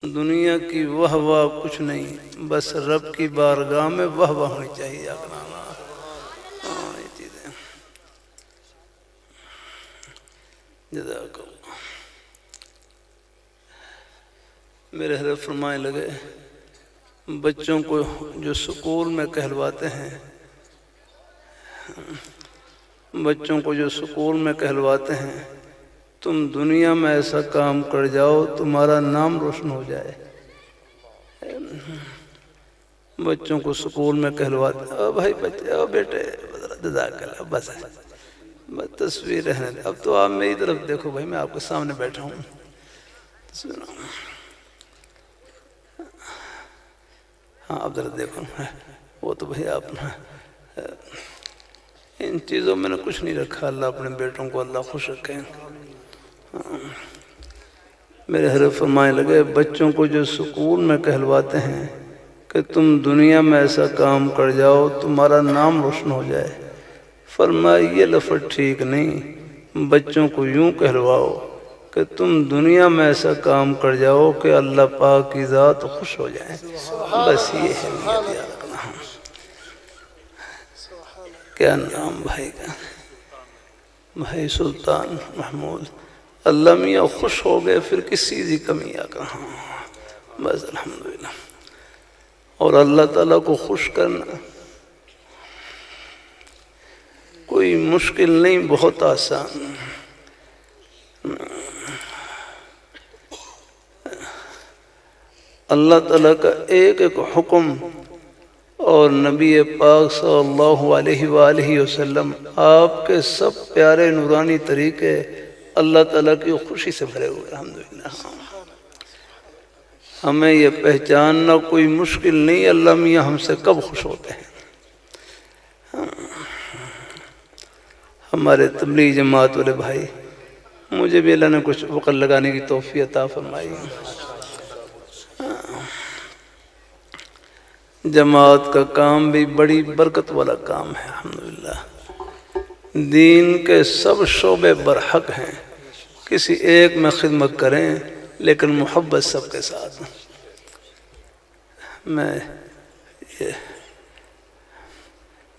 دنیا کی واہ واہ کچھ نہیں، بس رب کی بارگاہ میں واہ واہ ہونی چاہیے۔ یہ چیزیں جزاک اللہ۔ میرے حضرت فرمائے لگے بچوں کو جو سکول میں کہلواتے ہیں، بچوں کو جو سکول میں کہلواتے ہیں تم دنیا میں ایسا کام کر جاؤ تمہارا نام روشن ہو جائے۔ بچوں کو سکول میں کہلواتے او بھائی بچے، او بیٹے، جزاک اللہ، بس تصویر رہنے دے۔ اب تو آپ میری طرف دیکھو بھائی، میں آپ کے سامنے بیٹھا ہوں۔ ہاں اب ذرا دیکھو، وہ تو بھائی آپ ان چیزوں میں نے کچھ نہیں رکھا۔ اللہ اپنے بیٹوں کو اللہ خوش رکھے۔ میرے حضرت فرمائے لگے بچوں کو جو سکول میں کہلواتے ہیں کہ تم دنیا میں ایسا کام کر جاؤ تمہارا نام روشن ہو جائے، فرمایا یہ لفظ ٹھیک نہیں، بچوں کو یوں کہلواؤ کہ تم دنیا میں ایسا کام کر جاؤ کہ اللہ پاک کی ذات خوش ہو جائے۔ بس یہ ہے نیت یاد رکھنا۔ کیا نام بھائی کا؟ بھائی سلطان محمود۔ اللہ میاں خوش ہو گئے پھر کس چیز کی کمی آ کر، بس الحمدللہ۔ اور اللہ تعالیٰ کو خوش کرنا کوئی مشکل نہیں، بہت آسان۔ اللہ تعالیٰ کا ایک ایک حکم اور نبی پاک صلی اللہ علیہ وآلہ وسلم آپ کے سب پیارے نورانی طریقے اللہ تعالیٰ کی خوشی سے بھرے ہوئے، الحمدللہ۔ ہمیں یہ پہچاننا کوئی مشکل نہیں اللہ میاں ہم سے کب خوش ہوتے ہیں۔ ہمارے تبلیغ جماعت والے بھائی، مجھے بھی اللہ نے کچھ وقت لگانے کی توفیق عطا فرمائی۔ جماعت کا کام بھی بڑی برکت والا کام ہے، الحمدللہ۔ دین کے سب شعبے برحق ہیں، کسی ایک میں خدمت کریں لیکن محبت سب کے ساتھ۔ میں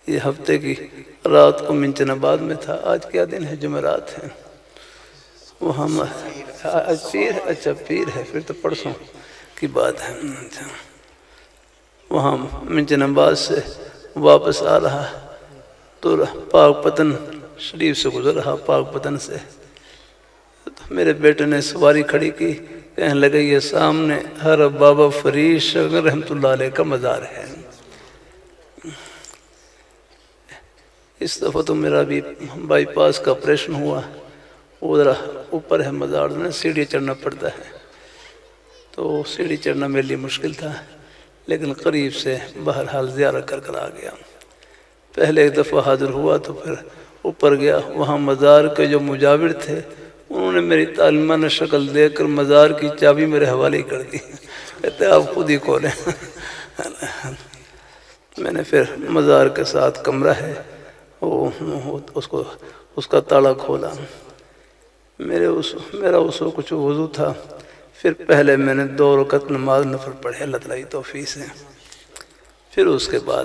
یہ ہفتے کی رات کو منچن آباد میں تھا۔ آج کیا دن ہے؟ جمعرات ہے۔ وہاں آج پیر ہے، اچھا پیر ہے، پھر تو پرسوں کی بات ہے۔ وہاں منچن آباد سے واپس آ رہا تو پاک پتن شریف سے گزر رہا، پاک پتن سے میرے بیٹے نے سواری کھڑی کی، کہنے لگے یہ سامنے ہر بابا فرید شگن رحمت اللہ علیہ کا مزار ہے۔ اس دفعہ تو میرا بھی بائی پاس کا آپریشن ہوا، ادھر اوپر ہے مزار میں، سیڑھی چڑھنا پڑتا ہے، تو سیڑھی چڑھنا میرے لیے مشکل تھا، لیکن قریب سے بہرحال زیارت کر آ گیا۔ پہلے ایک دفعہ حاضر ہوا تو پھر اوپر گیا، وہاں مزار کے جو مجاور تھے انہوں نے میری تعلیمانہ شکل دیکھ کر مزار کی چابی میرے حوالے کر دی، کہتے آپ خود ہی کھولیں۔ میں نے پھر مزار کے ساتھ کمرہ ہے اس کا تالا کھولا۔ میرا اس وقت کچھ وضو تھا، پھر پہلے میں نے 2 رکعت نماز نفل پڑھے اللہ تعالیٰ کی توفیق سے، پھر اس کے بعد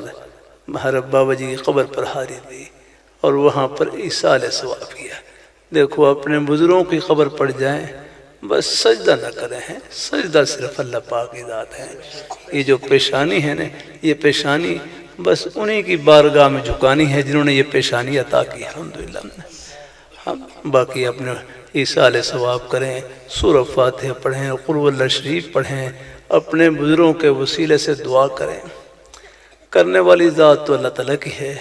حضرت بابا جی کی قبر پر حاضری دی اور وہاں پر ایصال ثواب کیا۔ دیکھو اپنے بزرگوں کی قبر پڑ جائیں بس سجدہ نہ کریں، سجدہ صرف اللہ پاک کی ذات ہے۔ یہ جو پیشانی ہے نا، یہ پیشانی بس انہی کی بارگاہ میں جھکانی ہے جنہوں نے یہ پیشانی عطا کی، الحمدللہ۔ ہم باقی اپنے ایصال ثواب کریں، سورہ فاتحہ پڑھیں، قل هو اللہ شریف پڑھیں، اپنے بزرگوں کے وسیلے سے دعا کریں۔ کرنے والی ذات تو اللہ تعالیٰ کی ہے،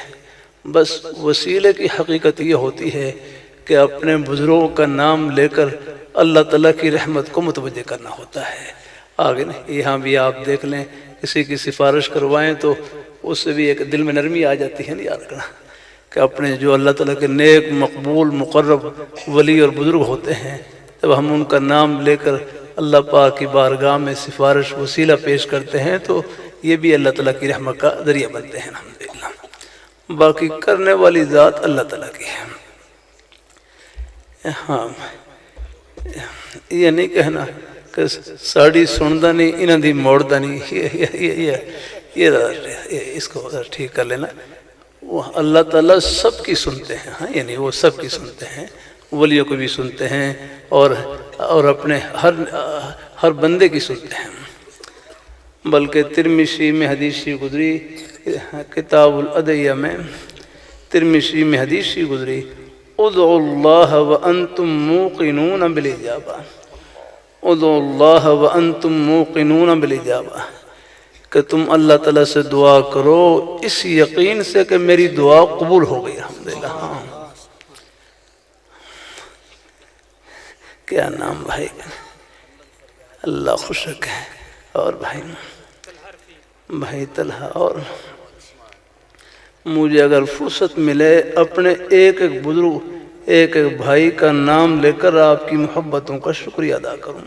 بس وسیلے کی حقیقت یہ ہوتی ہے کہ اپنے بزرگوں کا نام لے کر اللہ تعالیٰ کی رحمت کو متوجہ کرنا ہوتا ہے۔ آگے یہاں بھی آپ دیکھ لیں، کسی کی سفارش کروائیں تو اس سے بھی ایک دل میں نرمی آ جاتی ہے، نہیں یاد رکھنا کہ اپنے جو اللہ تعالیٰ کے نیک مقبول مقرب ولی اور بزرگ ہوتے ہیں، جب ہم ان کا نام لے کر اللہ پاک کی بارگاہ میں سفارش وسیلہ پیش کرتے ہیں تو یہ بھی اللہ تعالیٰ کی رحمت کا ذریعہ بنتے ہیں، الحمدللہ۔ باقی کرنے والی ذات اللہ تعالیٰ کی ہے۔ ہاں یہ نہیں کہنا کہ ساڑی سنتا نہیں انہوں دی موڑتا نہیں، یہ اس کو ٹھیک کر لینا۔ وہ اللہ تعالیٰ سب کی سنتے ہیں، ہاں یعنی وہ سب کی سنتے ہیں، ولیوں کو بھی سنتے ہیں اور اپنے ہر بندے کی سنتے ہیں۔ بلکہ ترمذی میں حدیث گزری، کتاب الادعیہ میں ترمذی میں حدیث گزری، ادعوا اللہ وانتم موقنون بالاجابہ، ادعوا اللہ وانتم موقنون بالاجابہ، کہ تم اللہ تعالیٰ سے دعا کرو اس یقین سے کہ میری دعا قبول ہو گئی الحمدللہ۔ ہاں کیا نام بھائی، اللہ خوش رکھے۔ اور بھائی طلحہ، اور مجھے اگر فرصت ملے اپنے ایک ایک بزرگ، ایک ایک بھائی کا نام لے کر آپ کی محبتوں کا شکریہ ادا کروں۔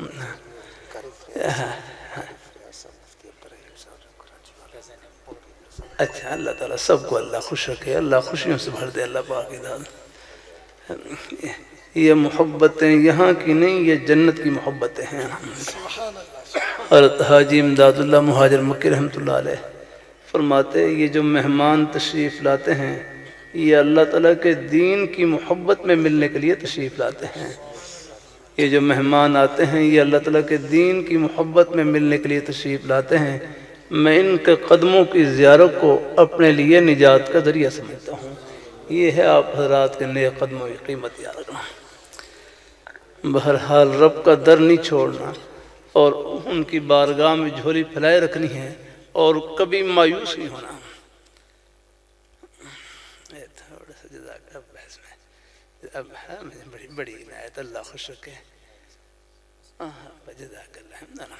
اچھا، اللہ تعالیٰ سب کو اللہ خوش رکھے، اللہ خوشیوں سے بھر دے، اللہ پاک کی داد۔ یہ محبتیں یہاں کی نہیں، یہ جنت کی محبتیں ہیں۔ حضرت حاجی امداد اللہ مہاجر مکی رحمۃ اللہ علیہ فرماتے، یہ جو مہمان تشریف لاتے ہیں یہ اللہ تعالیٰ کے دین کی محبت میں ملنے کے لیے تشریف لاتے ہیں۔ یہ جو مہمان آتے ہیں یہ اللہ تعالیٰ کے دین کی محبت میں ملنے کے لیے تشریف لاتے ہیں۔ میں ان کے قدموں کی زیارت کو اپنے لیے نجات کا ذریعہ سمجھتا ہوں۔ یہ ہے آپ حضرات کے نیک قدموں کی قیمت یاد رکھنا۔ بہرحال رب کا در نہیں چھوڑنا، اور ان کی بارگاہ میں جھولی پھیلائے رکھنی ہے، اور کبھی مایوس نہیں ہونا۔ تھوڑا سا جزاک بحث میں اب بڑی عنایت، اللہ خوش رکھے۔ جزاک اللہ،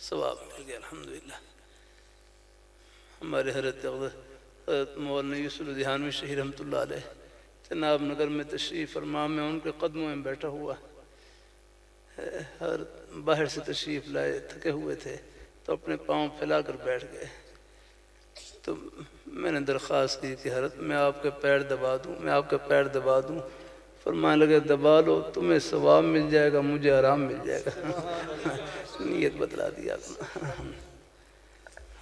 ثواب مل گیا الحمدللہ۔ ہمارے حضرت مولانا یوسف دھیانوی شہید رحمۃ اللہ علیہ جناب نگر میں تشریف فرما، میں ان کے قدموں میں بیٹھا ہوا، باہر سے تشریف لائے، تھکے ہوئے تھے تو اپنے پاؤں پھیلا کر بیٹھ گئے۔ تو میں نے درخواست کی کہ حضرت میں آپ کے پیر دبا دوں، میں آپ کے پیر دبا دوں۔ فرمانے لگے دبا لو، تمہیں ثواب مل جائے گا، مجھے آرام مل جائے گا۔ نیت بتلا دیا۔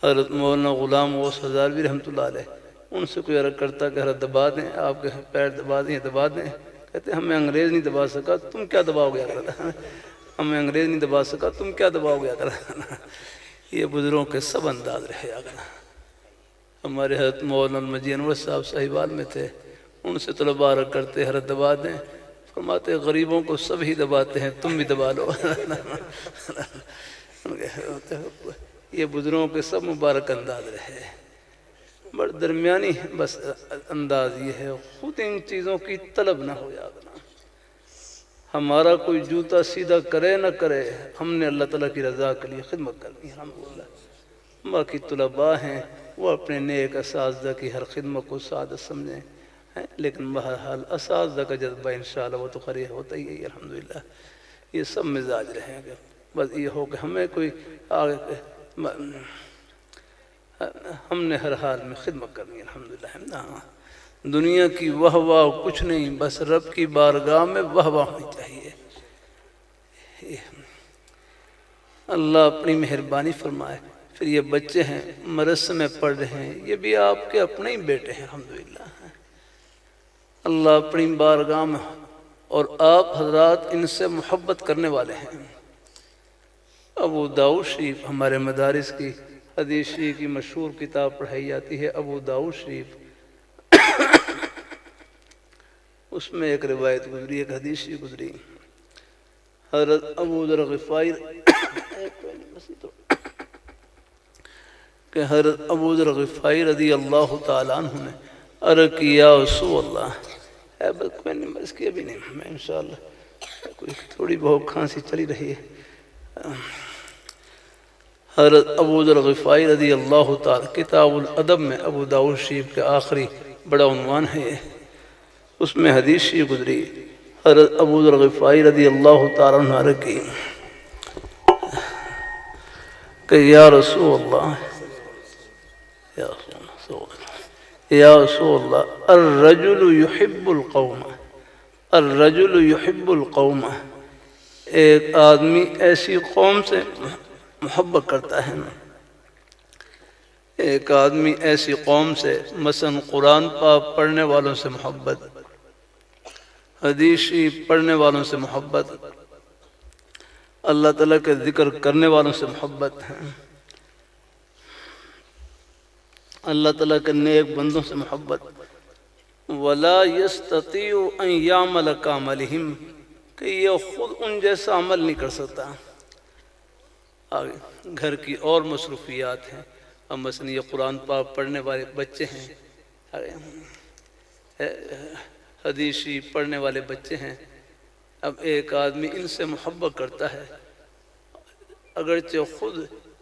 حضرت مولانا غلام غوث ہزاروی رحمۃ اللہ علیہ ان سے کوئی عرض کرتا کہ حضرت دبا دیں، آپ کے پیر دبا دیں، دبا دیں۔ کہتے ہمیں انگریز نہیں دبا سکا، تم کیا دباؤ گیا کرتا، ہمیں انگریز نہیں دبا سکا، تم کیا دباؤ گیا کرتا۔ یہ بزرگوں کے سب انداز رہے اگر۔ ہمارے حضرت مولانا مجید انور صاحب صاحبال میں تھے، ان سے طلباء عرض کرتے حضرت دبا دیں، فرماتے غریبوں کو سب ہی دباتے ہیں، تم بھی دبا لو۔ یہ بزرگوں کے سب مبارک انداز رہے، بڑا درمیانی بس انداز یہ ہے، خود ان چیزوں کی طلب نہ ہو یاد نہ۔ ہمارا کوئی جوتا سیدھا کرے نہ کرے، ہم نے اللہ تعالیٰ کی رضا کے لیے خدمت کرنی ہے الحمدللہ۔ باقی طلباء ہیں وہ اپنے نیک اساتذہ کی ہر خدمت کو سعادت سمجھیں، لیکن بہرحال اساتذہ کا جذبہ انشاءاللہ وہ تو خیر ہوتا ہی ہے الحمدللہ۔ یہ سب مزاج رہیں گے، بس یہ ہو کہ ہمیں کوئی آگے ہم نے ہر حال میں خدمت کرنی ہے الحمدللہ۔ دنیا کی واہ واہ کچھ نہیں، بس رب کی بارگاہ میں واہ واہ ہونی چاہیے۔ اللہ اپنی مہربانی فرمائے۔ پھر یہ بچے ہیں مدرسے میں پڑھ رہے ہیں، یہ بھی آپ کے اپنے ہی بیٹے ہیں الحمدللہ۔ اللہ اپنی بارگاہ میں، اور آپ حضرات ان سے محبت کرنے والے ہیں۔ ابو داؤد شریف ہمارے مدارس کی حدیث شریف کی مشہور کتاب پڑھائی جاتی ہے، ابو داؤد شریف۔ اس میں ایک روایت گزری، ایک حدیث شریف گزری، حضرت ابو ذر غفاری کہ حضرت ابو ذر غفاری رضی اللہ تعالیٰ عنہ نے عرض کیا رسول اللہ، میں نے بس کیا بھی نہیں، میں انشاءاللہ کوئی تھوڑی بہت کھانسی چلی رہی ہے۔ حضرت ابو ذر غفاری رضی اللہ تعالیٰ، کتاب الادب میں ابو داؤد شریف کے آخری بڑا عنوان ہے یہ، اس میں حدیث شریف گزری، حضرت ابو ذر غفاری رضی اللہ تعالیٰ عنہ عرض کی کہ یا رسول اللہ، یا رسول اللہ، الرجل يحب القوم، الرجل يحب القوم ایک آدمی ایسی قوم سے محبت کرتا ہے نا، ایک آدمی ایسی قوم سے مثلا قرآن پاک پڑھنے والوں سے محبت، حدیث شریف پڑھنے والوں سے محبت، اللہ تعالیٰ کے ذکر کرنے والوں سے محبت ہے، اللہ تعالیٰ کے نیک بندوں سے محبت، وَلَا يَسْتَطِيعُ أَن يَعْمَلَ كَعْمَلِهِمْ، کہ یہ خود ان جیسا عمل نہیں کر سکتا۔ آگے گھر کی اور مصروفیات ہیں، اب مثلا یہ قرآن پاک پڑھنے والے بچے ہیں، حدیث شریف پڑھنے والے بچے ہیں، اب ایک آدمی ان سے محبت کرتا ہے، اگرچہ خود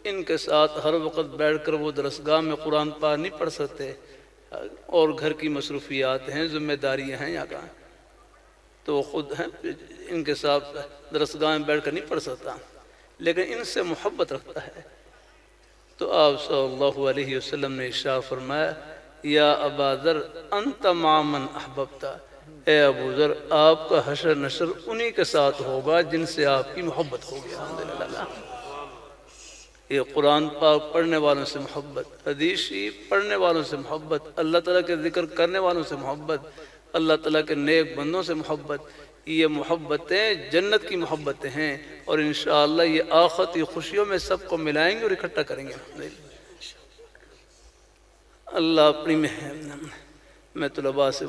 ان کے ساتھ ہر وقت بیٹھ کر وہ درسگاہ میں قرآن پاک نہیں پڑھ سکتے، اور گھر کی مصروفیات ہیں، ذمہ داریاں ہیں یہاں کا، تو وہ خود ہیں ان کے ساتھ درسگاہ میں بیٹھ کر نہیں پڑھ سکتا، لیکن ان سے محبت رکھتا ہے۔ تو آپ صلی اللہ علیہ وسلم نے ارشاد فرمایا، یا ابا ذر انت مع من احببت، اے ابو ذر آپ کا حشر نشر انہی کے ساتھ ہوگا جن سے آپ کی محبت ہوگی۔ الحمدللہ، یہ قرآن پاک پڑھنے والوں سے محبت، حدیث شریف پڑھنے والوں سے محبت، اللہ تعالیٰ کے ذکر کرنے والوں سے محبت، اللہ تعالیٰ کے نیک بندوں سے محبت، یہ محبتیں جنت کی محبتیں ہیں، اور انشاءاللہ یہ آخرتی خوشیوں میں سب کو ملائیں گے اور اکٹھا کریں گے۔ اللہ اپنی میں طلباء سے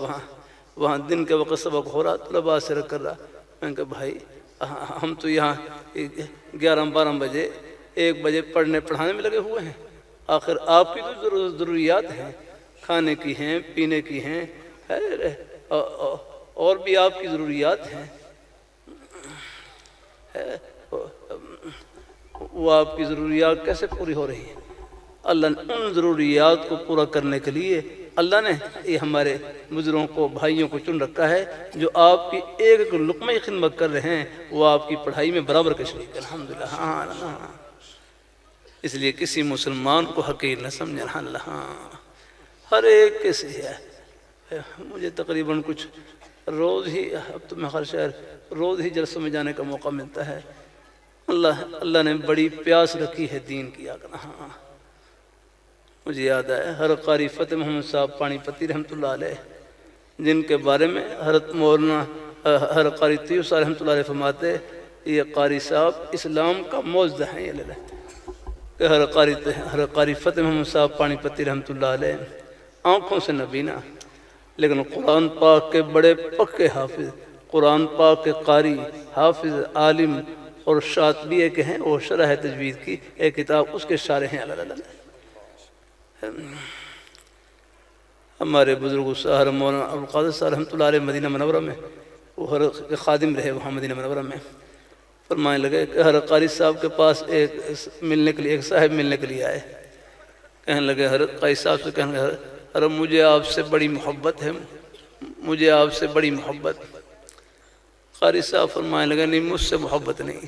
وہاں دن کے وقت سبق ہو رہا، طلباء سے رکھ کر رہا، میں نے کہا بھائی ہم تو یہاں 11-12 بجے 1 بجے پڑھنے پڑھانے میں لگے ہوئے ہیں، آخر آپ کی تو ضروریات ہیں، کھانے کی ہیں، پینے کی ہیں، اور بھی آپ کی ضروریات ہیں، وہ آپ کی ضروریات کیسے پوری ہو رہی ہیں؟ اللہ نے ان ضروریات کو پورا کرنے کے لیے اللہ نے یہ ہمارے بزرگوں کو، بھائیوں کو چن رکھا ہے، جو آپ کی ایک ایک لقمہ کی خدمت کر رہے ہیں، وہ آپ کی پڑھائی میں برابر کے شریک ہے۔ الحمدللہ، ہاں، اس لیے کسی مسلمان کو حقیر نہ سمجھنا، اللہ ہر ایک کے سے ہے۔ مجھے تقریباً کچھ روز ہی، اب تو میں ہر شہر روز ہی جلسوں میں جانے کا موقع ملتا ہے، اللہ نے بڑی پیاس رکھی ہے دین کی۔ ہاں مجھے یاد ہے حضرت قاری فتح محمد صاحب پانی پتی رحمۃ اللہ علیہ، جن کے بارے میں حضرت مولانا حضرت قاری طیب صاحب رحمۃ اللہ علیہ فرماتے، یہ قاری صاحب اسلام کا معجزہ ہیں، کہ حضرت قاری فتح محمد صاحب پانی پتی رحمۃ اللہ علیہ آنکھوں سے نبینا، لیکن قرآن پاک کے بڑے پکے حافظ، قرآن پاک کے قاری، حافظ، عالم، اور شاطبیہ کے ہیں، وہ شرح تجوید کی ایک کتاب، اس کے شارح ہیں۔ اللہ ہمارے بزرگ سہر مولانا ابوالقادر صاحب رحمۃ اللہ علیہ مدینہ منورہ میں وہ ہر خادم رہے، وہاں مدینہ منورہ میں فرمانے لگے کہ حضرت قاری صاحب کے پاس ایک صاحب ملنے کے لیے آئے، کہنے لگے حضرت قاری صاحب سے، کہنے لگے حضرت مجھے آپ سے بڑی محبت ہے، مجھے آپ سے بڑی محبت۔ قاری صاحب فرمانے لگے نہیں، مجھ سے محبت نہیں۔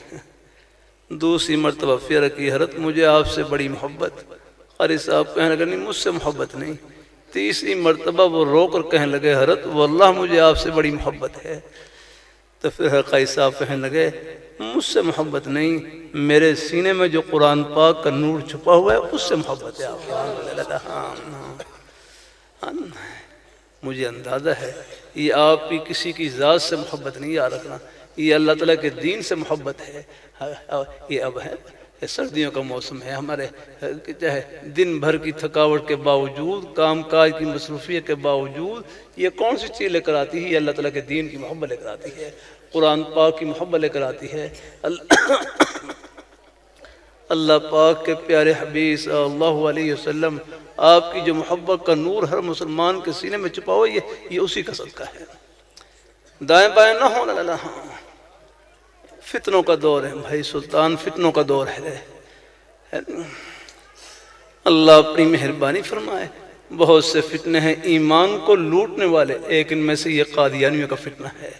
دوسری مرتبہ پھر کی، حضرت مجھے آپ سے بڑی محبت۔ قاری صاحب کہنے لگے نہیں، مجھ سے محبت نہیں۔ تیسری مرتبہ وہ رو کر کہنے لگے حضرت واللہ مجھے آپ سے بڑی محبت ہے۔ تو پھر قاری صاحب کہنے لگے مجھ سے محبت نہیں، میرے سینے میں جو قرآن پاک کا نور چھپا ہوا ہے اس سے محبت ہے آپ۔ مجھے اندازہ ہے یہ آپ کی کسی کی ذات سے محبت نہیں یاد رکھنا، یہ اللہ تعالیٰ کے دین سے محبت ہے۔ یہ اب ہے سردیوں کا موسم ہے، ہمارے چاہے دن بھر کی تھکاوٹ کے باوجود، کام کاج کی مصروفیت کے باوجود یہ کون سی چیز لے کر آتی ہے؟ یہ اللہ تعالیٰ کے دین کی محبت لے کر آتی ہے، قرآن پاک کی محبت لے کر آتی ہے۔ اللہ پاک کے پیارے حبیب صلی اللہ علیہ وسلم، آپ کی جو محبت کا نور ہر مسلمان کے سینے میں چھپا ہوا یہ اسی کا صدقہ ہے۔ دائیں بائیں نہ ہونا، اللہ فتنوں کا دور ہے بھائی سلطان، فتنوں کا دور ہے۔ اللہ اپنی مہربانی فرمائے، بہت سے فتنے ہیں ایمان کو لوٹنے والے، ایک ان میں سے یہ قادیانیوں کا فتنہ ہے۔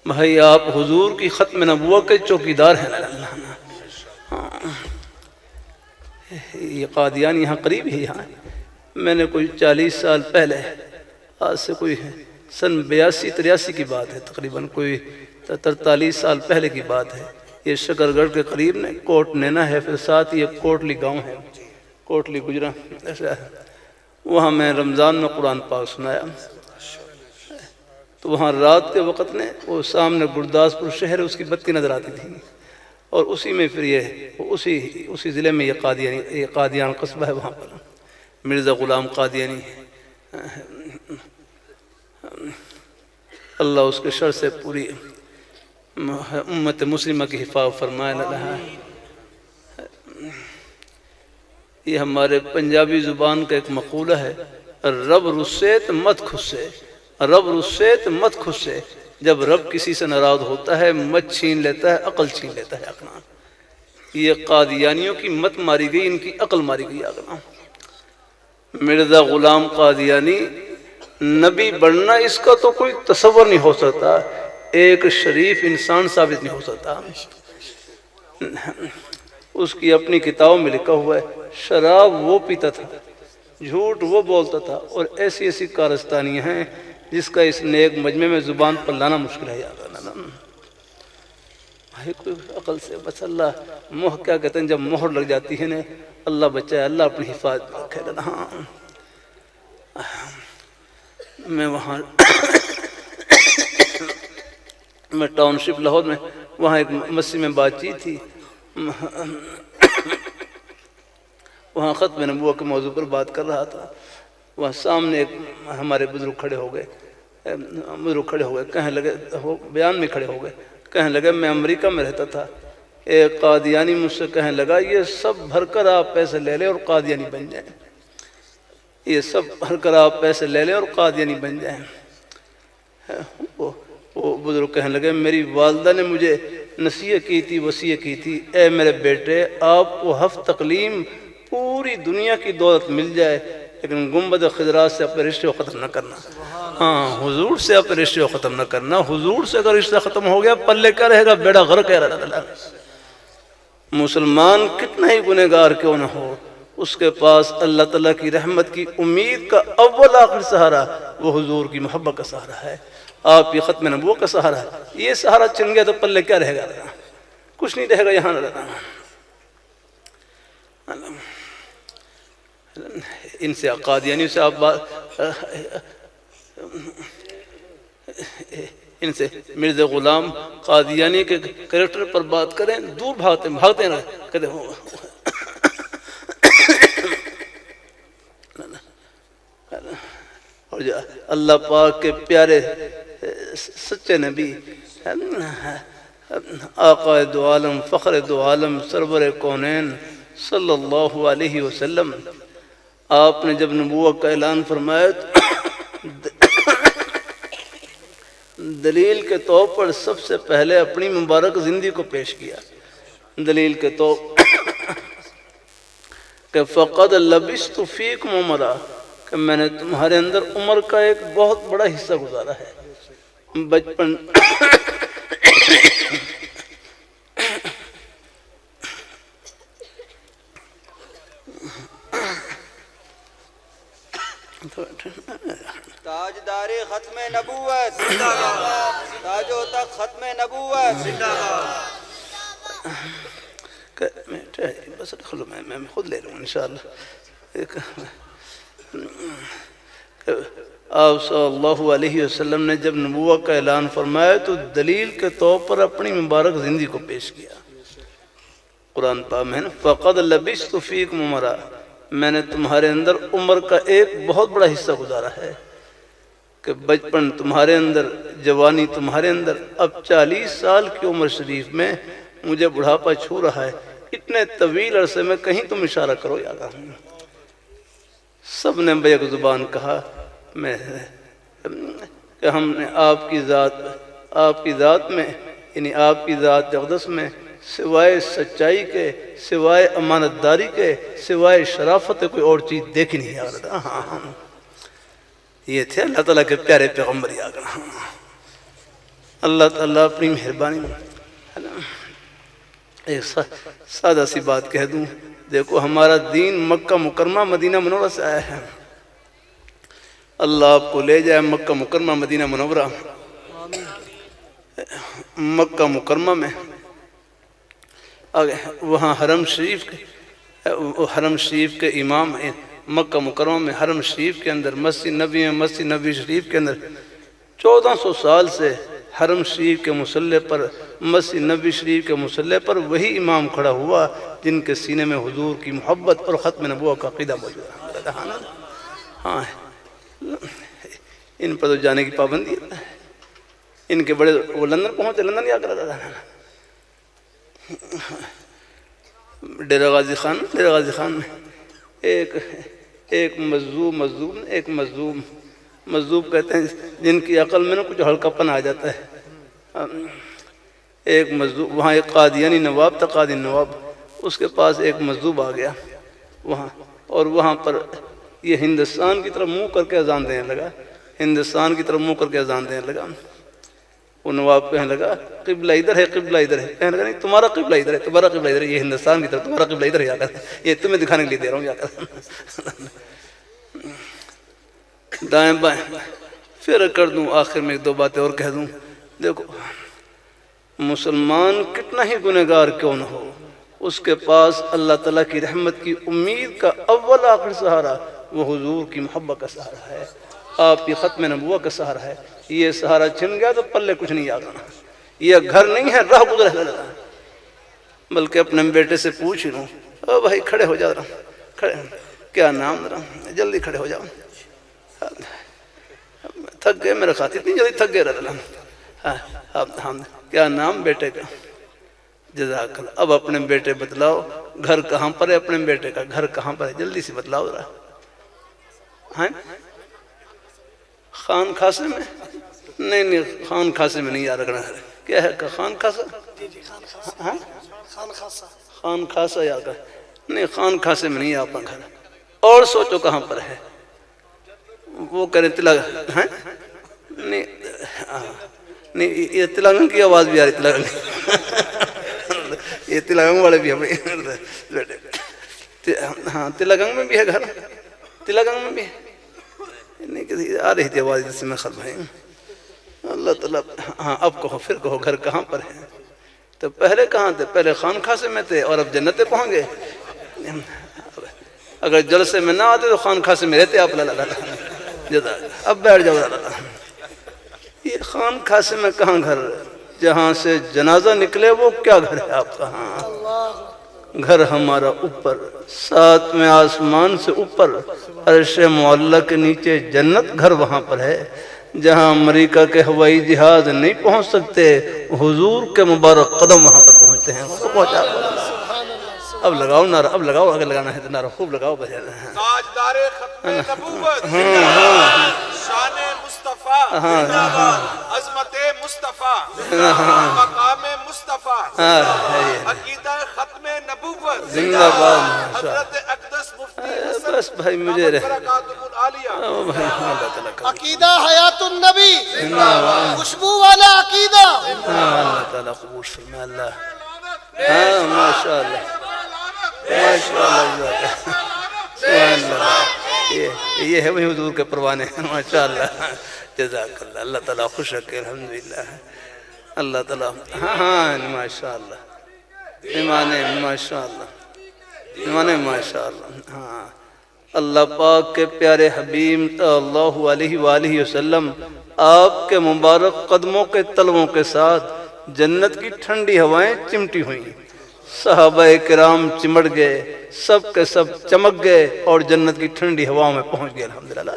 بھائی آپ حضور کی ختم نبوت کے چوکیدار ہیں، یہ قادیان یہاں قریب ہی، یہاں میں نے کوئی 40 سال پہلے، آج سے کوئی سن 82-83 کی بات ہے، تقریباً کوئی 43 سال پہلے کی بات ہے۔ یہ شکر گڑھ کے قریب نے کوٹ نینا ہے، پھر ساتھ ہی ایک کوٹلی گاؤں ہے، کوٹلی گجرا ایسا ہے۔ وہاں میں رمضان میں قرآن پاک سنایا، تو وہاں رات کے وقت نے وہ سامنے گرداسپور شہر اس کی بتی نظر آتی تھی، اور اسی میں پھر اسی ضلع میں یہ قادیان قصبہ ہے، وہاں پر مرزا غلام قادیانی، اللہ اس کے شر سے پوری امت مسلمہ کی حفاظت فرمائے رہا ہے۔ یہ ہمارے پنجابی زبان کا ایک مقولہ ہے، رب رسے تو مت خسے، رب رسے تو مت خسے۔ جب رب کسی سے ناراض ہوتا ہے مت چھین لیتا ہے، عقل چھین لیتا ہے اقنا۔ یہ قادیانیوں کی مت ماری گئی، ان کی عقل ماری گئی اقنا۔ مرزا غلام قادیانی نبی بننا اس کا تو کوئی تصور نہیں ہو سکتا، ایک شریف انسان ثابت نہیں ہو سکتا۔ اس کی اپنی کتابوں میں لکھا ہوا ہے، شراب وہ پیتا تھا، جھوٹ وہ بولتا تھا، اور ایسی ایسی کارستانیاں ہیں جس کا اس نیک مجمع میں زبان پر لانا مشکل ہے۔ کوئی عقل سے بس اللہ کیا کہتے ہیں، جب مہر لگ جاتی ہے نا، اللہ بچائے، اللہ اپنی حفاظت میں رکھے گا۔ میں وہاں میں ٹاؤن شپ لاہور میں وہاں ایک مسجد میں بات چیت تھی، وہاں ختم نبوت کے موضوع پر بات کر رہا تھا۔ وہاں سامنے ایک ہمارے بزرگ کھڑے ہو گئے، کہنے لگے، بیان میں کھڑے ہو گئے، کہنے لگے میں امریکہ میں رہتا تھا، ایک قادیانی مجھ سے کہنے لگا یہ سب بھر کر آپ پیسے لے لیں اور قادیانی بن جائیں، یہ سب بھر کر آپ پیسے لے لیں اور قادیانی بن جائیں۔ وہ بزرگ کہنے لگے میری والدہ نے مجھے نصیحت کی تھی، وصیت کی تھی، اے میرے بیٹے آپ کو ہفت تقلیم پوری دنیا کی دولت مل جائے لیکن گنبد خضرا سے اپنے رشتے کو ختم نہ کرنا۔ ہاں، حضور سے اپنے رشتے کو ختم نہ کرنا۔ حضور سے اگر رشتہ ختم ہو گیا پلے کیا رہے گا، بیڑا غرق ہے۔ مسلمان کتنا ہی گنہگار کیوں نہ ہو، اس کے پاس اللہ تعالیٰ کی رحمت کی امید کا اول آخر سہارا وہ حضور کی محبت کا سہارا ہے، آپ کی ختم نبوت کا سہارا ہے۔ یہ سہارا چھن گیا تو پلے کیا رہے گا، کچھ نہیں رہے گا یہاں رہنا۔ ان سے قادیانی سے آپ ان سے مرزا غلام قادیانی کے کریکٹر پر بات کریں، دور بھاگتے ہیں کہتے ہیں اور اللہ پاک کے پیارے سچے نبی آقا دو عالم، فخر دو عالم، سرور کونین صلی اللہ علیہ وسلم، آپ نے جب نبوت کا اعلان فرمایا دلیل کے طور پر سب سے پہلے اپنی مبارک زندگی کو پیش کیا۔ دلیل کے طور کہ فقد لبثت فیکم عمرا، کہ میں نے تمہارے اندر عمر کا ایک بہت بڑا حصہ گزارا ہے۔ بچپن تاجدار ختم نبوت زندہ باد، تاج و تخت ختم نبوت زندہ باد۔ بس رکھ لو، میں خود لے لوں انشاءاللہ۔ آپ صلی اللہ علیہ وسلم نے جب نبوت کا اعلان فرمایا تو دلیل کے طور پر اپنی مبارک زندگی کو پیش کیا۔ قرآن پاک میں فقد لبثت فیکم عمرا، میں نے تمہارے اندر عمر کا ایک بہت بڑا حصہ گزارا ہے، کہ بچپن تمہارے اندر، جوانی تمہارے اندر، اب 40 سال کی عمر شریف میں مجھے بڑھاپا چھو رہا ہے۔ اتنے طویل عرصے میں کہیں تم اشارہ کرو یا آگاہ۔ سب نے بیک زبان کہا کہ ہم نے آپ کی ذات میں یعنی آپ کی ذات اقدس میں سوائے سچائی کے، سوائے امانت داری کے، سوائے شرافت کوئی اور چیز دیکھی نہیں آ رہا۔ یہ تھے اللہ تعالیٰ کے پیارے پیغمبر آگا۔ اللہ تعالیٰ اپنی مہربانی ایک سادہ سی بات کہہ دوں، دیکھو ہمارا دین مکہ مکرمہ مدینہ منورہ سے آیا ہے، اللہ آپ کو لے جائے مکہ مکرمہ مدینہ منورہ. مکہ مکرمہ میں وہاں حرم شریف کے امام ہیں. مکہ مکرمہ میں حرم شریف کے اندر مسجد نبی شریف کے اندر 1400 سال سے حرم شریف کے مصلی پر مسجد نبی شریف کے مصلی پر وہی امام کھڑا ہوا جن کے سینے میں حضور کی محبت اور ختم نبوت کا عقیدہ موجود ہے. ہاں ان پر تو جانے کی پابندی ہے. ان کے بڑے وہ لندن پہنچے, لندن کیا کرا تھا ڈیرہ غازی خان میں ایک مجذوب کہتے ہیں جن کی عقل میں نا کچھ ہلکا پن آ جاتا ہے. ایک مجذوب وہاں ایک قادیانی نواب تھا, قادی نواب, اس کے پاس ایک مجذوب آ گیا وہاں, اور وہاں پر یہ ہندوستان کی طرف منہ کر کے اذان دینے لگا. وہ نواب کہنے لگا قبلہ ادھر ہے. کہنے لگا نہیں, تمہارا قبلہ ادھر ہے, یہ ہندوستان کی طرف, تمہارا قبلہ ادھر ہے, آ کر یہ تمہیں دکھانے کے لیے دے رہا ہوں جا کر دائیں بائیں پھر کر دوں. آخر میں ایک دو باتیں اور کہہ دوں. دیکھو مسلمان کتنا ہی گنہگار کیوں نہ ہو, اس کے پاس اللہ تعالیٰ کی رحمت کی امید کا اول آخر سہارا وہ حضور کی محبت کا سہارا ہے, آپ کی ختم نبوت کا سہارا ہے. یہ سہارا چھن گیا تو پلے کچھ نہیں آ گیا. یہ گھر نہیں ہے راہ گزر, بلکہ اپنے بیٹے سے پوچھ لوں, او بھائی کھڑے ہو جا رہا, کھڑے, کیا نام ذرا جلدی کھڑے ہو جاؤ, تھک گئے میرا خاطر, اتنی جلدی تھک گئے رہا. کیا نام بیٹے کا؟ جزاک اللہ. اب اپنے بیٹے بتلاؤ گھر کہاں پر ہے, اپنے بیٹے کا گھر کہاں پر ہے, جلدی سے بتلاؤ ذرا. ہاں خان خاصے میں؟ نہیں خان خاصے میں نہیں یاد رکھنا ہے. کیا ہے خان خاصہ؟ خان خاصہ یا کر نہیں, خان خاصے میں نہیں آپ کا گھر. اور سوچو کہاں پر ہے. وہ کریں نہیں یہ تلنگانگ کی آواز بھی آ رہی, یہ تلنگانگ والے بھی ہمیں. ہاں تلنگانگ میں بھی ہے گھر, تلنگانگ میں بھی ہے نہیں, آ رہی تھی آواز جس سے میں خط بھائی. اللہ تعالیٰ. ہاں اب کہو, پھر کہو گھر کہاں پر ہے. تو پہلے کہاں تھے؟ پہلے خان خاصے میں تھے اور اب جنت پہنچ گئے. اگر جلسے میں نہ آتے تو خان خاصے میں رہتے آپ. اب بیٹھ جاؤ. یہ خان خاصے میں کہاں گھر, جہاں سے جنازہ نکلے وہ کیا گھر ہے آپ کا؟ ہاں گھر ہمارا اوپر, 7ویں آسمان سے اوپر, عرش معلیٰ کے نیچے جنت. گھر وہاں پر ہے جہاں امریکہ کے ہوائی جہاز نہیں پہنچ سکتے, حضور کے مبارک قدم وہاں پر پہنچتے ہیں. اس کو پہنچا. اب لگاؤ نعرہ, اب لگاؤ, اگر لگانا ہے تو نعرہ خوب لگاؤ. تاجدار ختم نبوت, شان مصطفیٰ, عظمت مصطفیٰ, مقام مصطفیٰ, عقیدہ ختم نبوت زندہ باد. حضرت اقدس مفتی بس بھائی مجھے برکاتہ العالیہ. عقیدہ حیات النبی, خوشبو والا عقیدہ. اللہ تعالیٰ قبول فرمائے. اللہ ہاں ماشاء اللہ سبحان اللہ. یہ ہے وہی حضور کے پروانے. ماشاء اللہ جزاک اللہ. اللہ تعالیٰ خوش رکھے. الحمدللہ. اللہ تعالیٰ ہاں ماشاء اللہ ایمان ماشاء اللہ, ایمان ماشاء اللہ. ہاں اللہ پاک کے پیارے حبیب صلی اللہ علیہ وآلہ وسلم آپ کے مبارک قدموں کے تلووں کے ساتھ جنت کی ٹھنڈی ہوائیں چمٹی ہوئیں. صحابہ کرام چمٹ گئے, سب کے سب چمک گئے اور جنت کی ٹھنڈی ہواؤں میں پہنچ گئے. الحمدللہ.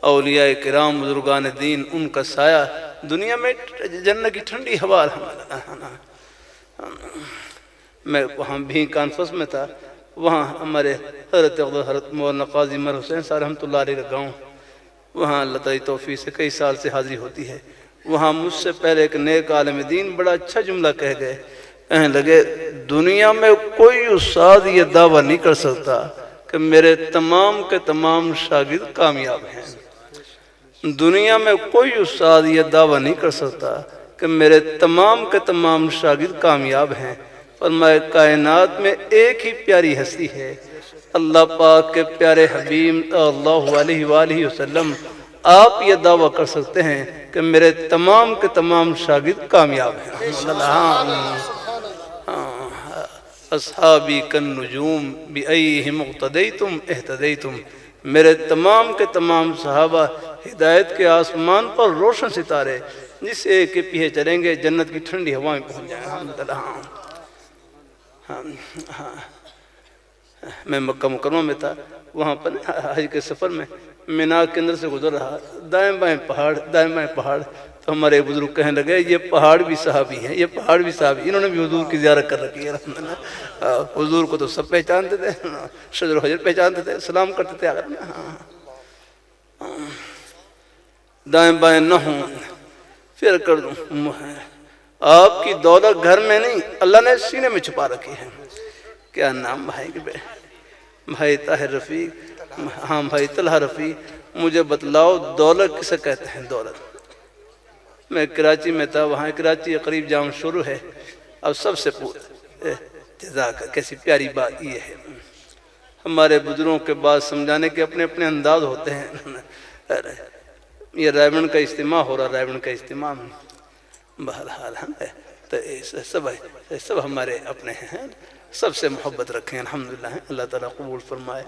اولیاء کرام بزرگان دین, ان کا سایہ دنیا میں جنت کی ٹھنڈی ہوا. الحمدللہ. میں وہاں بھی کانفرنس میں تھا, وہاں ہمارے حضرت مولانا قاضی عمر حسین صاحب رحمۃ اللہ علیہ کا گاؤں, وہاں اللہ تعالیٰ کی توفیق سے کئی سال سے حاضری ہوتی ہے. وہاں مجھ سے پہلے ایک نیک عالم دین بڑا اچھا جملہ کہہ گئے. کہنے لگے دنیا میں کوئی استاد یہ دعویٰ نہیں کر سکتا کہ میرے تمام کے تمام شاگرد کامیاب ہیں. دنیا میں کوئی استاد یہ دعویٰ نہیں کر سکتا کہ میرے تمام کے تمام شاگرد کامیاب ہیں. فرمایا کائنات میں ایک ہی پیاری ہستی ہے، اللہ پاک کے پیارے حبیب صلی اللہ علیہ وآلہ وسلم، آپ یہ دعویٰ کر سکتے ہیں کہ میرے تمام کے تمام شاگرد کامیاب ہیں۔ اصحابی کالنجوم بأیہم اقتدیتم اہتدیتم، میرے تمام کے تمام صحابہ ہدایت کے آسمان پر روشن ستارے، جس ایک کے پیچھے چلیں گے جنت کی ٹھنڈی ہوا میں پہنچ جائیں۔ الحمدللہ۔ میں مکہ مکرمہ میں تھا، وہاں پر حج کے سفر میں مینا کے اندر سے گزر رہا، دائیں بائیں پہاڑ دائیں بائیں پہاڑ، تو ہمارے بزرگ کہنے لگے یہ پہاڑ بھی صحابی ہیں، یہ پہاڑ بھی صحابی، انہوں نے بھی حضور کی زیارت کر رکھی ہے۔ الحمدللہ، حضور کو تو سب پہچانتے تھے، شجر و حجر پہچانتے تھے، سلام کرتے تھے۔ دائیں بائیں نہ ہوں پھر کر دوں، آپ کی دولت گھر میں نہیں، اللہ نے سینے میں چھپا رکھی ہے۔ کیا نام بھائی کے بھائی طاہر رفیق، ہاں بھائی طلحہ رفیق، مجھے بتلاؤ دولت کسے کہتے ہیں؟ دولت، میں کراچی میں تھا، وہاں کراچی قریب جام شروع ہے، اب سب سے جزاک، کیسی پیاری بات یہ ہے، ہمارے بزرگوں کے بعد سمجھانے کے اپنے اپنے انداز ہوتے ہیں۔ یہ رائے کا اجتماع ہو رہا، رائے کا اجتماع، بہرحال تو سب ہمارے اپنے ہیں، سب سے محبت رکھیں الحمدللہ، اللہ تعالیٰ قبول فرمائے۔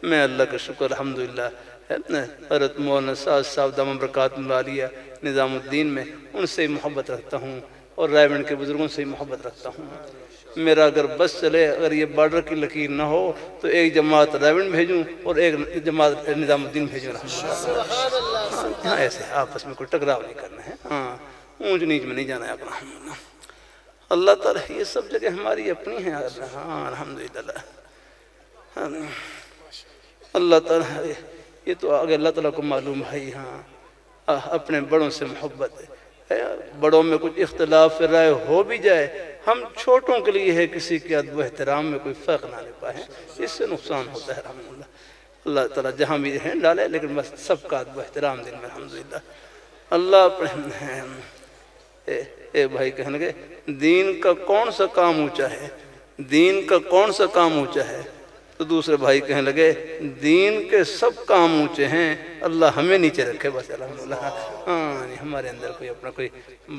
میں اللہ کا شکر الحمدللہ حضرت مولانا سعد صاحب دامت برکاتہ عالیہ نظام الدین میں ان سے ہی محبت رکھتا ہوں، اور رائے کے بزرگوں سے ہی محبت رکھتا ہوں۔ میرا اگر بس چلے، اگر یہ بارڈر کی لکیر نہ ہو تو ایک جماعت رائے بھیجوں اور ایک جماعت نظام الدین بھیجوں الحمدللہ۔ ہاں ایسے آپس میں کوئی ٹکراؤ نہیں کرنا ہے، ہاں اونچ نیچ میں نہیں جانا ہے اپنا۔ اللہ تعالیٰ یہ سب جگہ ہماری اپنی ہیں، ہاں الحمدللہ۔ اللہ تعالیٰ یہ تو آگے اللہ تعالیٰ کو معلوم ہے، ہاں اپنے بڑوں سے محبت ہے، بڑوں میں کچھ اختلاف رائے ہو بھی جائے، ہم چھوٹوں کے لیے ہے کسی کے ادب و احترام میں کوئی فرق نہ لے پائے، اس سے نقصان ہوتا ہے الحمدللہ۔ اللہ تعالیٰ جہاں بھی ہیں ڈالے، لیکن بس سب کا ادب و احترام دل میں الحمدللہ۔ اللہ اپنے ایک بھائی کہنے لگے دین کا کون سا کام اونچا ہے، دین کا کون سا کام اونچا ہے؟ تو دوسرے بھائی کہنے لگے دین کے سب کام اونچے ہیں، اللہ ہمیں نیچے رکھے بس الحمدللہ۔ ہاں ہمارے اندر کوئی اپنا کوئی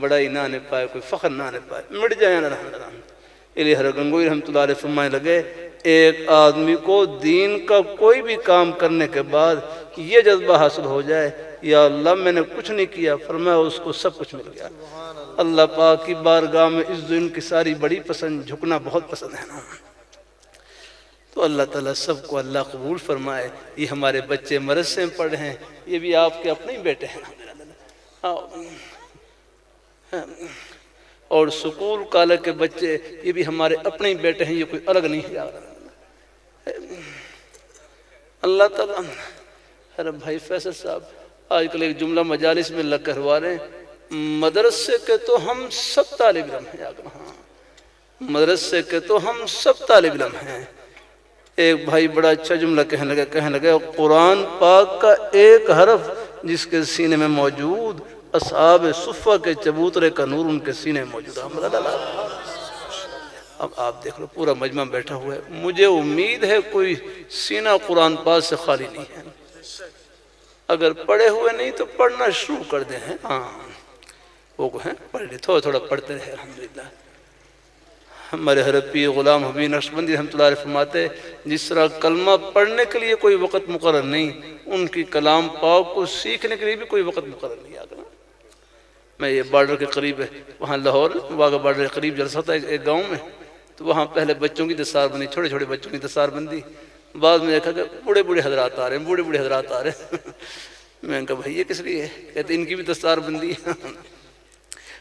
بڑائی نہ آنے پائے، کوئی فخر نہ آنے پائے، مٹ جائیں الحمدللہ۔ علی حضرت گنگوئی رحمۃ اللہ علیہ فرمانے لگے ایک آدمی کو دین کا کوئی بھی کام کرنے کے بعد یہ جذبہ حاصل ہو جائے یا اللہ میں نے کچھ نہیں کیا، فرمایا اس کو سب کچھ مل گیا۔ اللہ پاک کی بارگاہ میں اس دن کی ساری بڑی پسند، جھکنا بہت پسند ہے نا، تو اللہ تعالیٰ سب کو اللہ قبول فرمائے۔ یہ ہمارے بچے مدرسے میں پڑھ رہے ہیں، یہ بھی آپ کے اپنے ہی بیٹے ہیں، اور سکول کالج کے بچے یہ بھی ہمارے اپنے ہی بیٹے ہیں، یہ کوئی الگ نہیں ہے۔ اللہ تعالیٰ ارے بھائی فیصل صاحب آج کل ایک جملہ مجالس میں لگ کروا رہے ہیں، مدرسے کے تو ہم سب طالب علم ہیں، مدرسے کے تو ہم سب طالب علم ہیں۔ ایک بھائی بڑا اچھا جملہ کہنے لگے قرآن پاک کا ایک حرف جس کے سینے میں موجود، اصحاب صفہ کے چبوترے کا نور ان کے سینے میں موجود ہے۔ اب آپ دیکھ لو پورا مجمع بیٹھا ہوا ہے، مجھے امید ہے کوئی سینہ قرآن پاک سے خالی نہیں ہے، اگر پڑھے ہوئے نہیں تو پڑھنا شروع کر دیں، ہاں وہ ہیں پڑھ لے، تھوڑا تھوڑا پڑھتے رہے الحمدللہ۔ ہمارے حضرت پیر غلام حبیب نقشبندی رحمۃ اللہ علیہ فرماتے جس طرح کلمہ پڑھنے کے لیے کوئی وقت مقرر نہیں، ان کی کلام پاک کو سیکھنے کے لیے بھی کوئی وقت مقرر نہیں۔ میں یہ بارڈر کے قریب ہے، وہاں لاہور واگا بارڈر کے قریب جلسہ تھا ایک گاؤں میں، تو وہاں پہلے بچوں کی دستار بندی، چھوٹے چھوٹے بچوں کی دستار بندی، بعد میں دیکھا کہ بوڑھے بوڑھے حضرات آ رہے ہیں، بوڑھے بوڑھے حضرات آ رہے ہیں۔ میں نے کہا بھائی یہ کس لیے ہے؟ کہتے ان کی بھی دستار بندی ہے،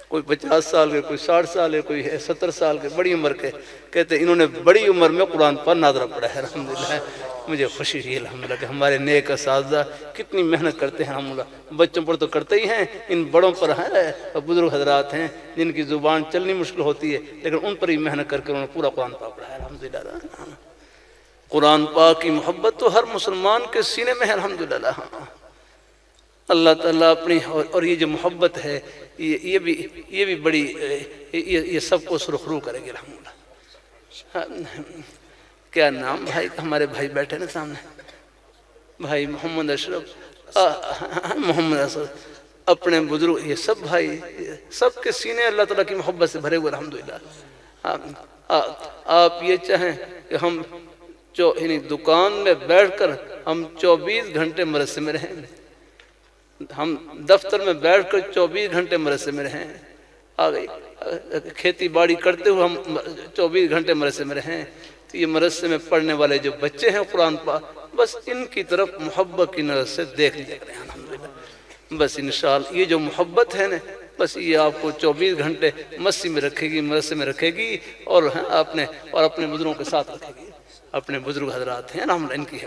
کوئی 50 سال کے، کوئی 60 سال کے، کوئی 70 سال کے، بڑی عمر کے، کہتے انہوں نے بڑی عمر میں قرآن پر ناظرہ پڑھا ہے الحمدللہ۔ مجھے خوشی ہوئی الحمدللہ کہ ہمارے نیک اساتذہ کتنی محنت کرتے ہیں الحمدللہ، بچوں پر تو کرتے ہی ہیں، ان بڑوں پر ہیں، بزرگ حضرات ہیں جن کی زبان چلنی مشکل ہوتی ہے، لیکن ان پر ہی محنت کر کے انہوں نے پورا قرآن پاک پڑھا ہے الحمدللہ۔ قرآن پاک کی محبت تو ہر مسلمان کے سینے میں ہے الحمدللہ۔ اللہ تعالیٰ اپنی اور یہ جو محبت ہے یہ بھی بڑی یہ سب کو سرخرو کرے گی الحمدللہ۔ کیا نام بھائی، ہمارے بھائی بیٹھے نا سامنے، بھائی محمد اشرف، محمد اشرف، اپنے بزرگ، یہ سب بھائی، سب کے سینے اللہ تعالیٰ کی محبت سے بھرے ہوئے الحمدللہ۔ آپ یہ چاہیں کہ ہم یعنی دکان میں بیٹھ کر ہم 24 گھنٹے مدرسے میں رہیں، ہم دفتر میں بیٹھ کر 24 گھنٹے مدرسے میں رہیں، کھیتی باڑی کرتے ہوئے ہم 24 گھنٹے مدرسے میں رہیں، تو یہ مدرسے میں پڑھنے والے جو بچے ہیں قرآن پاک، بس ان کی طرف محبت کی نظر سے دیکھ لیا کریں الحمدللہ۔ بس انشاءاللہ یہ جو محبت ہے نا، بس یہ آپ کو 24 گھنٹے مسجد میں رکھے گی، مدرسے میں رکھے گی، اور اپنے بزرگوں کے ساتھ رکھے گی۔ اپنے بزرگ حضرات ہیں الحمدللہ، ان کی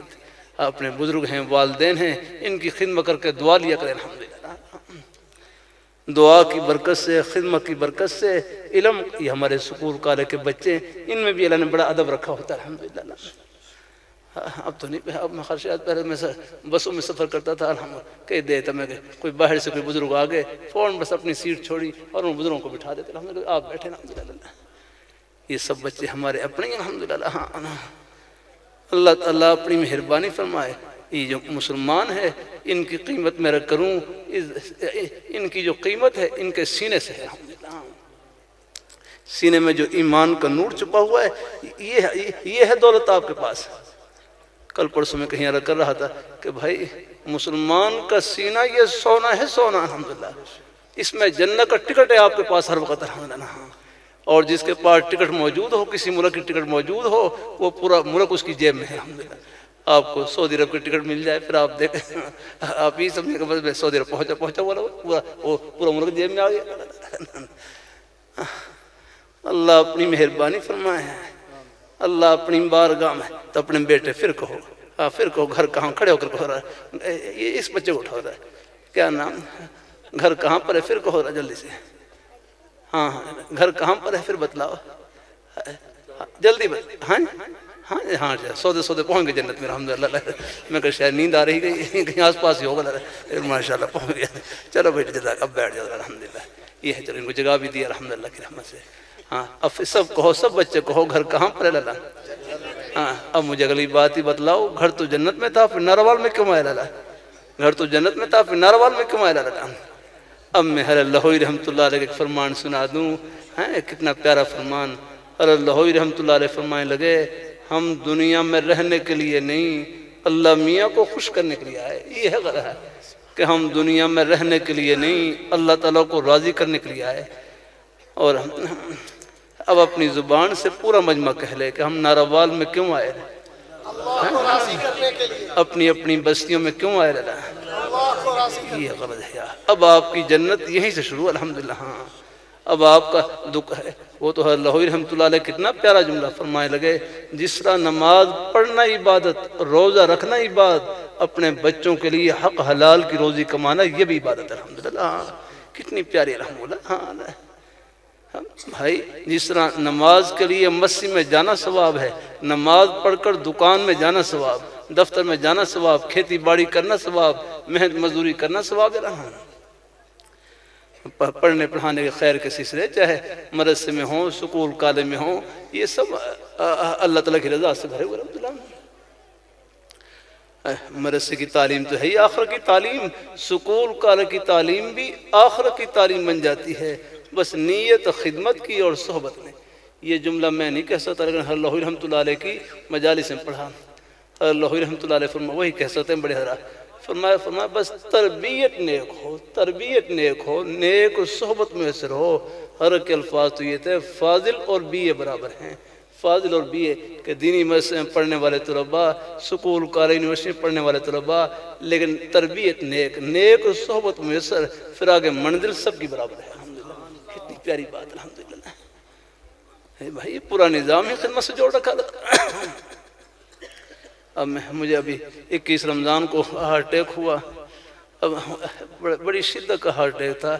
اپنے بزرگ ہیں، والدین ہیں، ان کی خدمت کر کے دعا لیا کریں الحمدللہ۔ دعا کی برکت سے، خدمت کی برکت سے، علم، یہ ہمارے سکول کالج کے بچے، ان میں بھی اللہ نے بڑا ادب رکھا ہوتا ہے الحمدللہ۔ اب تو نہیں، اب میں خرشات پہلے میں بسوں میں سفر کرتا تھا الحمدللہ، کہہ دیتا میں کہ کوئی باہر سے کوئی بزرگ آگے، فوراً بس اپنی سیٹ چھوڑی اور ان بزرگوں کو بٹھا دیتے الحمدللہ، آپ بیٹھے الحمدللہ۔ یہ سب بچے ہمارے اپنے ہی الحمدللہ۔ ہاں اللہ تعالیٰ اپنی مہربانی فرمائے، یہ جو مسلمان ہے ان کی قیمت میں کروں، ان کی جو قیمت ہے ان کے سینے سے ہے الحمدللہ۔ سینے میں جو ایمان کا نور چھپا ہوا ہے، یہ ہے دولت آپ کے پاس۔ کل پرسوں میں کہیں عرض کر رہا تھا کہ بھائی مسلمان کا سینہ یہ سونا ہے، سونا الحمدللہ، اس میں جنت کا ٹکٹ ہے آپ کے پاس ہر وقت الحمدللہ۔ اور جس کے پاس ٹکٹ موجود ہو، کسی ملک کی ٹکٹ موجود ہو، وہ پورا ملک اس کی جیب میں ہے الحمدللہ۔ آپ کو سعودی عرب کی ٹکٹ مل جائے، پھر آپ دیکھیں، آپ ہی سمجھیں کہ بس میں سعودی عرب پہنچا پورا ملک جیب میں آ گیا۔ اللہ اپنی مہربانی فرمائے، اللہ اپنی بارگاہ میں، تو اپنے بیٹے پھر کہو گھر کہاں، کھڑے ہو کر کہو رہا ہے، یہ اس بچے کو اٹھا رہا ہے، کیا نام، گھر کہاں پر ہے، پھر کہو رہا جلدی سے، ہاں گھر کہاں پر ہے، پھر بتلاؤ جلدی ہاں سودے پہنچ گئے جنت میں الحمدللہ۔ میں کہ شاید نیند آ رہی گئی، کہیں آس پاس ہی ہوگا، ماشاءاللہ پہنچ گیا۔ چلو بیٹے جزاک، اب بیٹھ جاؤ الحمدللہ۔ یہ ہے، چلو ان کو جگہ بھی دی الحمدللہ کی رحمت سے۔ ہاں اب سب کہو، سب بچے کہو گھر کہاں پر ہے لالا۔ ہاں اب مجھے اگلی بات ہی بتلاؤ، گھر تو جنت میں تھا، پھر ناروال میں کیوں آیا لالا؟ گھر تو جنت میں تھا، پھر ناروال میں کیوں آیا لالا؟ اب میں حضرت لہوئی رحمۃ اللہ علیہ کے فرمان سنا دوں، کتنا پیارا فرمان۔ حضرت لہوئی رحمۃ اللہ علیہ فرمانے لگے، ہم دنیا میں رہنے کے لیے نہیں، اللہ میاں کو خوش کرنے کے لیے آئے۔ یہ ہے غلط ہے کہ ہم دنیا میں رہنے کے لیے نہیں، اللہ تعالیٰ کو راضی کرنے کے لیے آئے۔ اور اب اپنی زبان سے پورا مجمع کہہ لے کہ ہم ناروال میں کیوں آئے، اللہ کو راضی کرنے کے لیے، اپنی بستیوں میں کیوں آئے رہا۔ اللہ کو راضی کرنے، یہ غلط ہے یار۔ اب آپ کی جنت یہیں سے شروع الحمدللہ۔ ہاں اب آپ کا دکھ ہے، وہ تو لہوئی رحمۃ اللہ علیہ کتنا پیارا جملہ فرمائے لگے، جس طرح نماز پڑھنا عبادت، روزہ رکھنا عبادت، اپنے بچوں کے لیے حق حلال کی روزی کمانا یہ بھی عبادت ہے الحمدللہ۔ کتنی پیاری الحمدللہ۔ ہاں بھائی، جس طرح نماز کے لیے مسجد میں جانا ثواب ہے، نماز پڑھ کر دکان میں جانا ثواب، دفتر میں جانا ثواب، کھیتی باڑی کرنا ثواب، محنت مزدوری کرنا ثواب ہے۔ پڑھنے پڑھانے کے خیر کے سلسلے، چاہے مدرسے میں ہوں، سکول کالج میں ہوں، یہ سب اللہ تعالیٰ کی رضا سے بھرے ہوئے الحمدللہ۔ مدرسے کی تعلیم تو ہے ہی آخرت کی تعلیم، سکول کالج کی تعلیم بھی آخرت کی تعلیم بن جاتی ہے، بس نیت خدمت کی اور صحبت میں۔ یہ جملہ میں نہیں کہہ سکتا، لیکن حضرت لہوئی رحمۃ اللہ علیہ کی مجالس میں پڑھا، حضرت لہوئی رحمۃ اللہ علیہ فرمایا، وہی کہہ سکتے ہیں بڑے حضرات، فرمایا بس تربیت نیک ہو، نیک صحبت میں اثر ہو۔ حضرت کے الفاظ تو یہ تھے، فاضل اور بی اے برابر ہیں، فاضل اور بی اے، کہ دینی مدرسے میں پڑھنے والے طلباء، سکول کالج یونیورسٹی میں پڑھنے والے طلباء، لیکن تربیت نیک صحبت میں اثر، پھر آگے منزل سب کی برابر ہے الحمدللہ۔ کتنی پیاری بات الحمدللہ۔ بھائی پورا نظام ہی خدمت سے جوڑ رکھا تھا۔ اب مجھے ابھی 21 رمضان کو ہارٹ اٹیک ہوا، اب بڑی شدت کا ہارٹ اٹیک تھا۔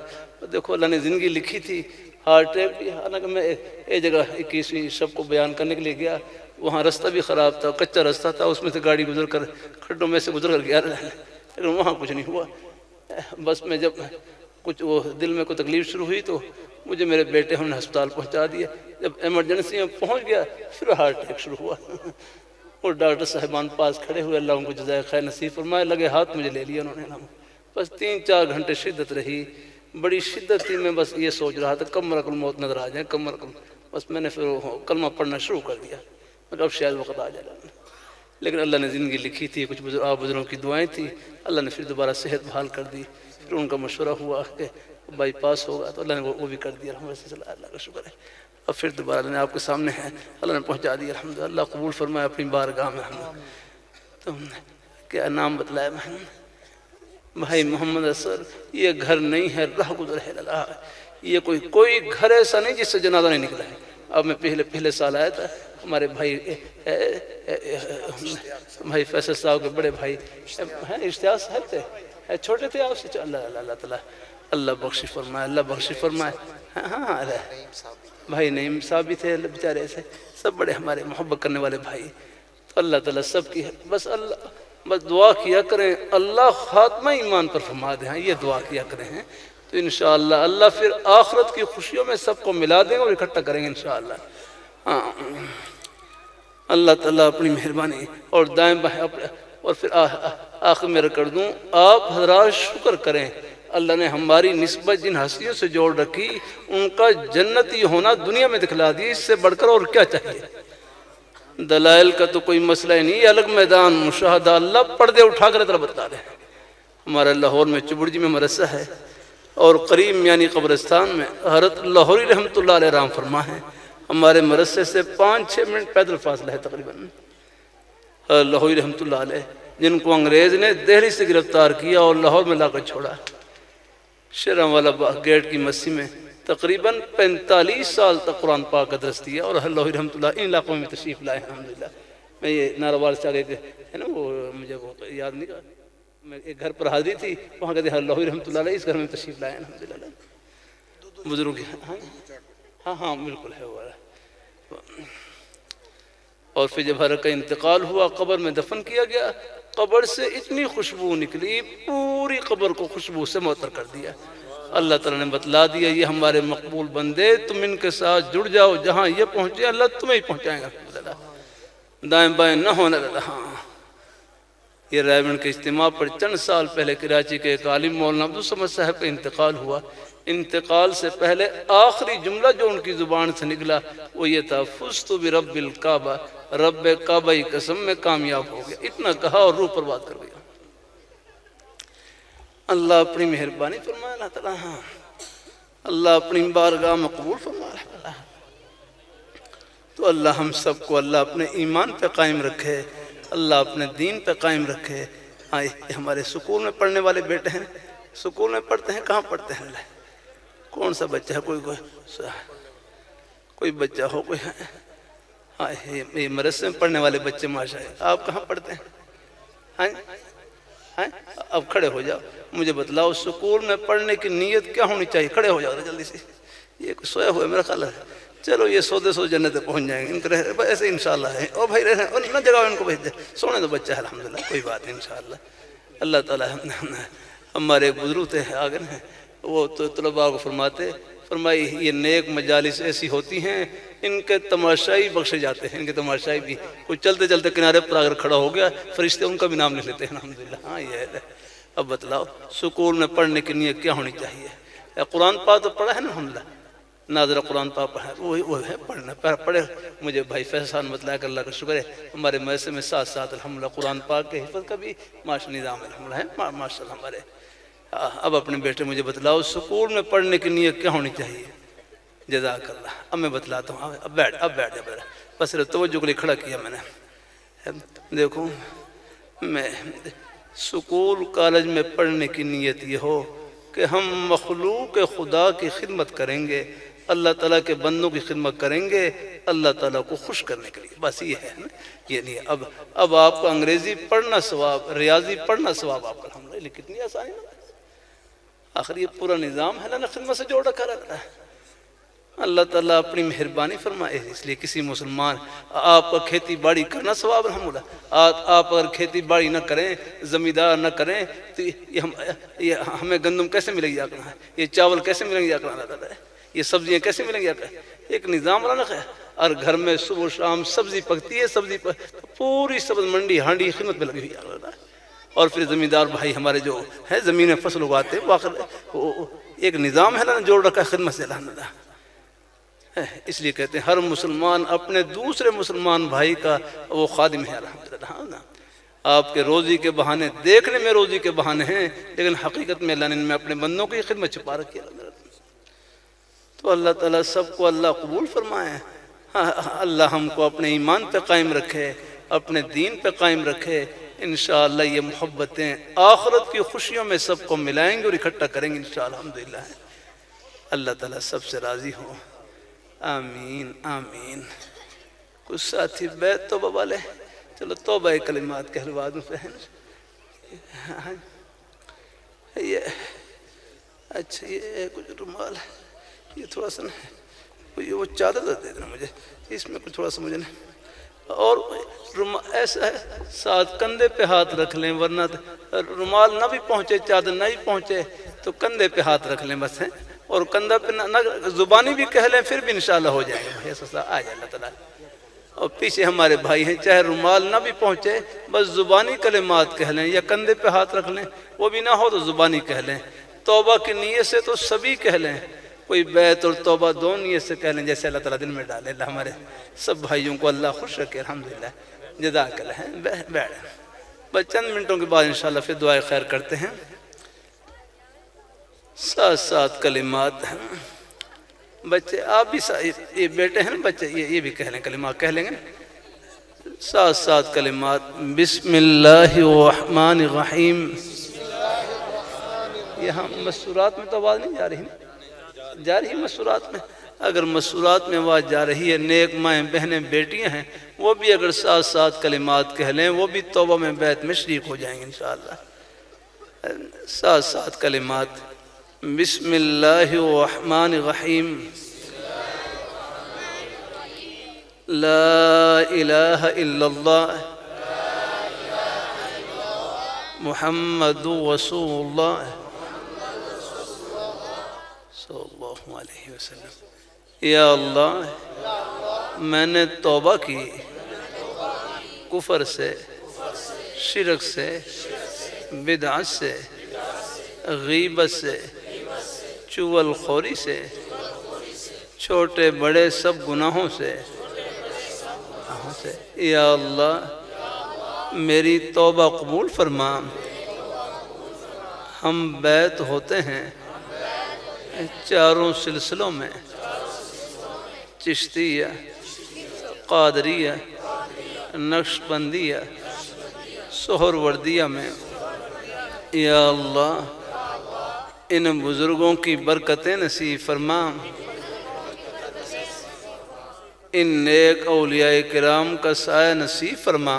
دیکھو اللہ نے زندگی لکھی تھی، ہارٹ اٹیک بھی، حالانکہ میں ایک جگہ 21ویں شب کو بیان کرنے کے لیے گیا، وہاں رستہ بھی خراب تھا، کچا رستہ تھا، اس میں سے گاڑی گزر کر کھڈوں میں سے گزر کر گیا، لیکن وہاں کچھ نہیں ہوا۔ بس میں جب کچھ وہ دل میں کوئی تکلیف شروع ہوئی تو مجھے میرے بیٹے ہم نے ہسپتال پہنچا دیا. جب ایمرجنسی میں پہنچ گیا پھر ہارٹ اٹیک شروع ہوا. اور ڈاکٹر صاحبان پاس کھڑے ہوئے, اللہ ان کو جزائے خیر نصیب فرمائے, لگے ہاتھ مجھے لے لیا انہوں نے. بس 3-4 گھنٹے شدت رہی, بڑی شدت تھی. میں بس یہ سوچ رہا تھا کب ملک الموت نظر آ جائیں, کب ملک. بس میں نے پھر کلمہ پڑھنا شروع کر دیا, مگر اب شاید وقت آ جائے. لیکن اللہ نے زندگی لکھی تھی, کچھ بزرگوں کی دعائیں تھیں, اللہ نے پھر دوبارہ صحت بحال کر دی. پھر ان کا مشورہ ہوا کہ بائی پاس ہوگا تو اللہ نے وہ بھی کر دیا. اللہ کا شکر ہے. اب پھر دوبارہ اللہ نے آپ کے سامنے ہے, اللہ نے پہنچا دیا الحمدللہ. اللہ قبول فرمائے اپنی بارگاہ میں. تو کیا نام بتلایا میں بھائی محمد اثر, یہ گھر نہیں ہے, راہ گزر ہے اللہ. یہ کوئی گھر ایسا نہیں جس سے جنازہ نہیں نکلا ہے. اب میں پہلے سال آیا تھا, ہمارے بھائی فیصل صاحب کے بڑے بھائی اشتیاق صاحب تھے, چھوٹے تھے آپ سے. اللہ تعالیٰ اللہ بخشی فرمائے, اللہ بخشی فرمائے. ہاں بھائی نعیم صاحب بھی تھے بیچارے سے, سب بڑے ہمارے محبت کرنے والے بھائی. تو اللہ تعالیٰ سب کی ہے. بس دعا کیا کریں اللہ خاتمہ ایمان پر فرما دیں. یہ دعا کیا کریں ہیں تو انشاءاللہ اللہ پھر آخرت کی خوشیوں میں سب کو ملا دیں گے اور اکٹھا کریں گے انشاءاللہ. اللہ تعالیٰ اپنی مہربانی اور دائیں بائیں. اور پھر آخر میں کر دوں, آپ حضرات شکر کریں اللہ نے ہماری نسبت جن ہستیوں سے جوڑ رکھی, ان کا جنتی ہونا دنیا میں دکھلا دیا. اس سے بڑھ کر اور کیا چاہیے. دلائل کا تو کوئی مسئلہ ہی نہیں, الگ میدان مشاہدہ. اللہ پردے اٹھا کر طرح بتا رہے ہیں. ہمارا لاہور میں چبڑجی میں مدرسہ ہے, اور قریب یعنی قبرستان میں حضرت لاہوری رحمۃ اللہ علیہ رحم فرما ہے. ہمارے مدرسے سے 5-6 منٹ پیدل فاصلہ ہے تقریباً. لاہوری رحمۃ اللہ علیہ, جن کو انگریز نے دہلی سے گرفتار کیا اور لاہور میں لا کر چھوڑا. شیراں والا گیٹ کی مسجد میں تقریباً 45 سال تک قرآن پاک کا درس دیا. اور لاہوری رحمۃ اللہ ان علاقوں میں تشریف لائے الحمدللہ. میں یہ ناروال سے آگے ہے نا, وہ مجھے وہ یاد نہیں رہا, میں ایک گھر پر حاضری تھی, وہاں کہتے ہیں لاہوری رحمۃ اللہ علیہ اس گھر میں تشریف لائے الحمدللہ. بزرگ ہاں بالکل ہے وہ. اور پھر جب حضرت کا انتقال ہوا, قبر میں دفن کیا گیا. قبر سے اتنی خوشبو نکلی, پوری قبر کو خوشبو سے معطر کر دیا. اللہ تعالیٰ نے بتلا دیا یہ ہمارے مقبول بندے, تم ان کے ساتھ جڑ جاؤ, جہاں یہ پہنچے اللہ تمہیں ہی پہنچائیں گا. دائیں بائیں نہ ہونے لگا. ہاں یہ رائے کے اجتماع پر چند سال پہلے کراچی کے ایک عالم مولانا عبدالصمد صاحب کا انتقال ہوا. انتقال سے پہلے آخری جملہ جو ان کی زبان سے نکلا وہ یہ تھا, فزت برب الکعبہ, رب کعبہ کی قسم میں کامیاب ہو گیا. اتنا کہا اور روح پر بات کر گیا. اللہ اپنی مہربانی فرمائے. اللہ تعالیٰ اللہ اپنی بارگاہ میں قبول فرمائے. تو اللہ ہم سب کو اللہ اپنے ایمان پہ قائم رکھے, اللہ اپنے دین پہ قائم رکھے. ہمارے سکول میں پڑھنے والے بیٹے ہیں, سکول میں پڑھتے ہیں, کہاں پڑھتے ہیں؟ کون سا بچہ ہے؟ کوئی بچہ ہو, کوئی یہ مدرسے میں پڑھنے والے بچے ماشاء اللہ. آپ کہاں پڑھتے ہیں؟ اب کھڑے ہو جاؤ, مجھے بتلاؤ سکول میں پڑھنے کی نیت کیا ہونی چاہیے؟ کھڑے ہو جاؤ جلدی سے. یہ سویا ہوا ہے میرا خیال ہے. چلو یہ سو جنتیں پہنچ جائیں گے ان کے ایسے انشاءاللہ ہے. او بھائی رہے نہ جگہ ان کو بھیج دیں, سونے تو بچہ ہے الحمدللہ, کوئی بات نہیں انشاءاللہ. اللہ تعالیٰ ہمارے ایک بزرگ تھے آگے ہیں, وہ تو طلباء کو فرمائی یہ نیک مجالس ایسی ہوتی ہیں ان کے تماشائی بخشے جاتے ہیں. ان کے تماشائی بھی, کوئی چلتے چلتے کنارے پر اگر کھڑا ہو گیا فرشتے ان کا بھی نام لکھ لیتے ہیں الحمدللہ. ہاں یہ ہے. اب بتلاؤ سکول میں پڑھنے کی نیت کیا ہونی چاہیے؟ قرآن پاک تو پڑھا ہے نا الحمدللہ, ناظرہ قرآن پاک پڑھا ہے, وہ ہے پڑھنا پڑھے. مجھے بھائی فیصل نے بتلایا کہ اللہ کا شکر ہے ہمارے مدرسے میں ساتھ الحمدللہ قرآن پاک کے حفظ کا بھی ماشاء نظام الحمدللہ ہے ماشاء اللہ ہمارے. اب اپنے بیٹے مجھے بتلاؤ سکول میں پڑھنے کی نیت کیا ہونی چاہیے؟ جزاک اللہ. اب میں بتلاتا ہوں, اب بیٹھ جا, بس توجہ کے لیے کھڑا کیا میں نے. دیکھو میں سکول کالج میں پڑھنے کی نیت یہ ہو کہ ہم مخلوق خدا کی خدمت کریں گے, اللہ تعالیٰ کے بندوں کی خدمت کریں گے, اللہ تعالیٰ کو خوش کرنے کے لیے. بس یہ ہے نا, یہ نہیں. اب آپ کو انگریزی پڑھنا ثواب, ریاضی پڑھنا ثواب آپ کا الحمدللہ. کتنی آسانی نا, آخر یہ پورا نظام ہے نا خدمت سے جوڑ رکھا رہتا ہے. اللہ تعالیٰ اپنی مہربانی فرمائے، اس لیے کسی مسلمان آپ کا کھیتی باڑی کرنا ثواب الحمدللہ، آپ اگر کھیتی باڑی نہ کریں، زمیندار نہ کریں تو یہ ہمیں گندم کیسے ملے گی آکڑا ہے، یہ چاول کیسے ملیں گے آکڑا اللہ تعالیٰ ہے، یہ سبزیاں کیسے ملیں گی آکڑا ہے، ایک نظام والا نہ ہے۔ اور گھر میں صبح و شام سبزی پکتی ہے، سبزی پوری سبز منڈی ہانڈی خدمت میں لگی ہوئی ہے، اور پھر زمیندار بھائی ہمارے جو ہے زمین میں فصل اگاتے ہیں، وہ ایک نظام ہے نا جوڑ رکھا ہے خدمت سے الحمدللہ۔ اس لیے کہتے ہیں ہر مسلمان اپنے دوسرے مسلمان بھائی کا وہ خادم ہے الحمدللہ۔ آپ کے روزی کے بہانے دیکھنے میں روزی کے بہانے ہیں، لیکن حقیقت میں اللہ نے ان میں اپنے بندوں کی خدمت چھپا رکھی ہے الحمدللہ۔ تو اللہ تعالیٰ سب کو اللہ قبول فرمائے، اللہ ہم کو اپنے ایمان پہ قائم رکھے، اپنے دین پہ قائم رکھے۔ انشاءاللہ یہ محبتیں آخرت کی خوشیوں میں سب کو ملائیں گے اور اکٹھا کریں گے انشاءاللہ الحمدللہ۔ اللہ تعالیٰ سب سے راضی ہو، آمین آمین۔ کچھ ساتھی بیت توبہ والے، چلو توبہ کلمات کہلوا دوں پہن۔ یہ اچھا یہ کچھ رومال، یہ تھوڑا سا یہ وہ چادر دے دینا مجھے، اس میں کچھ تھوڑا سا مجھے نہیں، اور ایسا ہے ساتھ کندھے پہ ہاتھ رکھ لیں، ورنہ رومال نہ بھی پہنچے، چادر نہ ہی پہنچے تو کندھے پہ ہاتھ رکھ لیں بس، ہیں، اور کندھا پہ نہ زبانی بھی کہہ لیں پھر بھی انشاءاللہ ہو جائے گا، ایسا آ جائے اللہ تعالیٰ۔ اور پیچھے ہمارے بھائی ہیں، چاہے رومال نہ بھی پہنچے بس زبانی کلمات کہہ لیں، یا کندھے پہ ہاتھ رکھ لیں، وہ بھی نہ ہو تو زبانی کہہ لیں۔ توبہ کی نیت سے تو سبھی کہہ لیں، کوئی بیت اور توبہ دو نیت سے کہہ لیں، جیسے اللہ تعالیٰ دل میں ڈالے۔ اللہ ہمارے سب بھائیوں کو اللہ خوش رکھے الحمدللہ، جزاک اللہ۔ بیٹھ بس چند منٹوں کے بعد انشاءاللہ پھر دعائے خیر کرتے ہیں۔ ساتھ کلمات ہیں بچے، آپ بھی یہ بیٹے ہیں نا بچے، یہ بھی کہہ لیں، کلمات کہہ لیں گے، ساتھ کلمات۔ بسم اللہ الرحمن الرحیم۔ یہاں مسورات میں تو آواز نہیں جا رہی نا؟ جا رہی مسورات میں؟ اگر مسورات میں آواز جا رہی ہے، نیک مائیں بہنیں بیٹیاں ہیں، وہ بھی اگر ساتھ کلمات کہہ لیں، وہ بھی توبہ میں بیت میں شریک ہو جائیں گے انشاءاللہ۔ ساتھ کلمات۔ بسم اللہ الرحمن الرحیم۔ لا الہ الا اللہ محمد رسول اللہ صلی اللہ علیہ وسلم۔ یا اللہ میں نے توبہ کی کفر سے، شرک سے، بدعت سے، غیبت سے، چغل خوری سے، چھوٹے بڑے سب گناہوں سے۔ یا اللہ میری توبہ قبول فرما۔ ہم بیت ہوتے ہیں چاروں سلسلوں میں، چشتیہ، قادریہ، نقشبندیہ، سہروردیہ میں۔ یا اللہ ان بزرگوں کی برکتیں نصیب فرما، ان نیک اولیاء کرام کا سایہ نصیب فرما،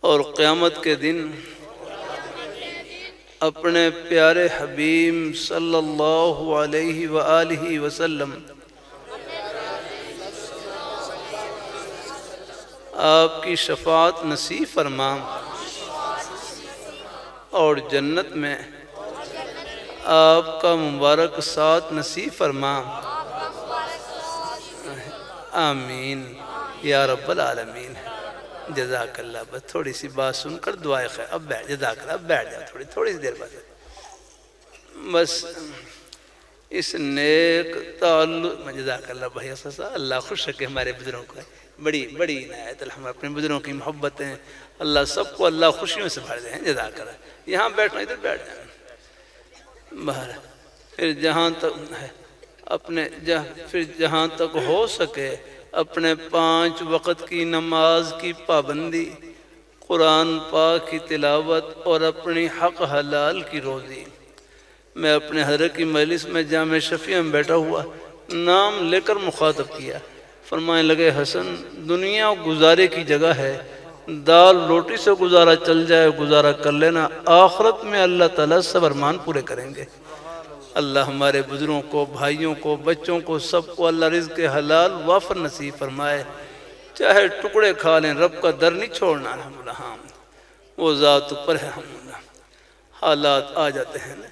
اور قیامت کے دن اپنے پیارے حبیب صلی اللہ علیہ وآلہ وسلم آپ کی شفاعت نصیب فرما، اور جنت میں آپ کا مبارک ساتھ نصیب فرما، آمین یا رب العالمین۔ جزاک اللہ۔ بس تھوڑی سی بات سن کر دعائے خیر، اب بیٹھ، جزاک اللہ، اب بیٹھ جاؤ تھوڑی سی دیر بعد۔ بس اس نیک تعلق، جزاک اللہ بھائی، اللہ خوش رکھے ہمارے بزرگوں کو، بڑی عنایت الحمد، اپنے بزرگوں کی محبتیں اللہ سب کو اللہ خوشیوں سے بھر دیں۔ جزاک اللہ۔ یہاں بیٹھنا ادھر بیٹھ جائیں باہر، پھر جہاں تک پھر جہاں تک ہو سکے اپنے 5 وقت کی نماز کی پابندی، قرآن پاک کی تلاوت، اور اپنی حق حلال کی روزی۔ میں اپنے حضرت کی مجلس میں جامع شفیع میں بیٹھا ہوا، نام لے کر مخاطب کیا، فرمانے لگے حسن دنیا گزارے کی جگہ ہے، دال روٹی سے گزارا چل جائے گزارا کر لینا، آخرت میں اللہ تعالیٰ سب ارمان پورے کریں گے۔ اللہ ہمارے بزرگوں کو، بھائیوں کو، بچوں کو، سب کو اللہ رزق حلال وافر نصیب فرمائے، چاہے ٹکڑے کھا لیں رب کا در نہیں چھوڑنا الحمدللہ۔ ہاں وہ ذات اوپر ہے الحمدللہ۔ حالات آ جاتے ہیں نا،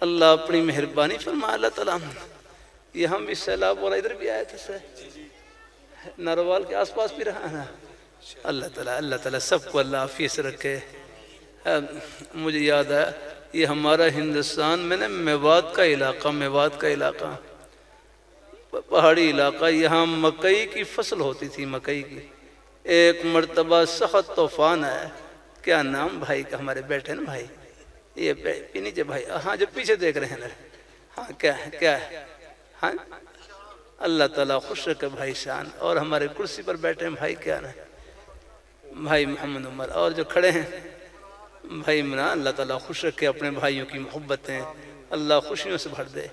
اللہ اپنی مہربانی فرمائے اللہ تعالیٰ۔ یہاں بھی سیلاب والا ادھر بھی آیا تھا، ناروال کے آس پاس بھی رہا ہے نا۔ اللہ تعالیٰ سب کو اللہ عافیت سے رکھے۔ مجھے یاد آیا یہ ہمارا ہندوستان میں نا میوات کا علاقہ پہاڑی علاقہ، یہاں مکئی کی فصل ہوتی تھی، مکئی کی۔ ایک مرتبہ سخت طوفان آیا، کیا نام بھائی کا، ہمارے بیٹھے نا بھائی، یہ نیچے بھائی، ہاں جو پیچھے دیکھ رہے ہیں نا، ہاں کیا ہے ہاں اللہ تعالیٰ خوش رکھے بھائی شان، اور ہمارے کرسی پر بیٹھے ہیں بھائی، کیا نا بھائی محمد عمر، اور جو کھڑے ہیں بھائی عمران، اللہ تعالیٰ خوش رکھے، اپنے بھائیوں کی محبتیں اللہ خوشیوں سے بھر دے۔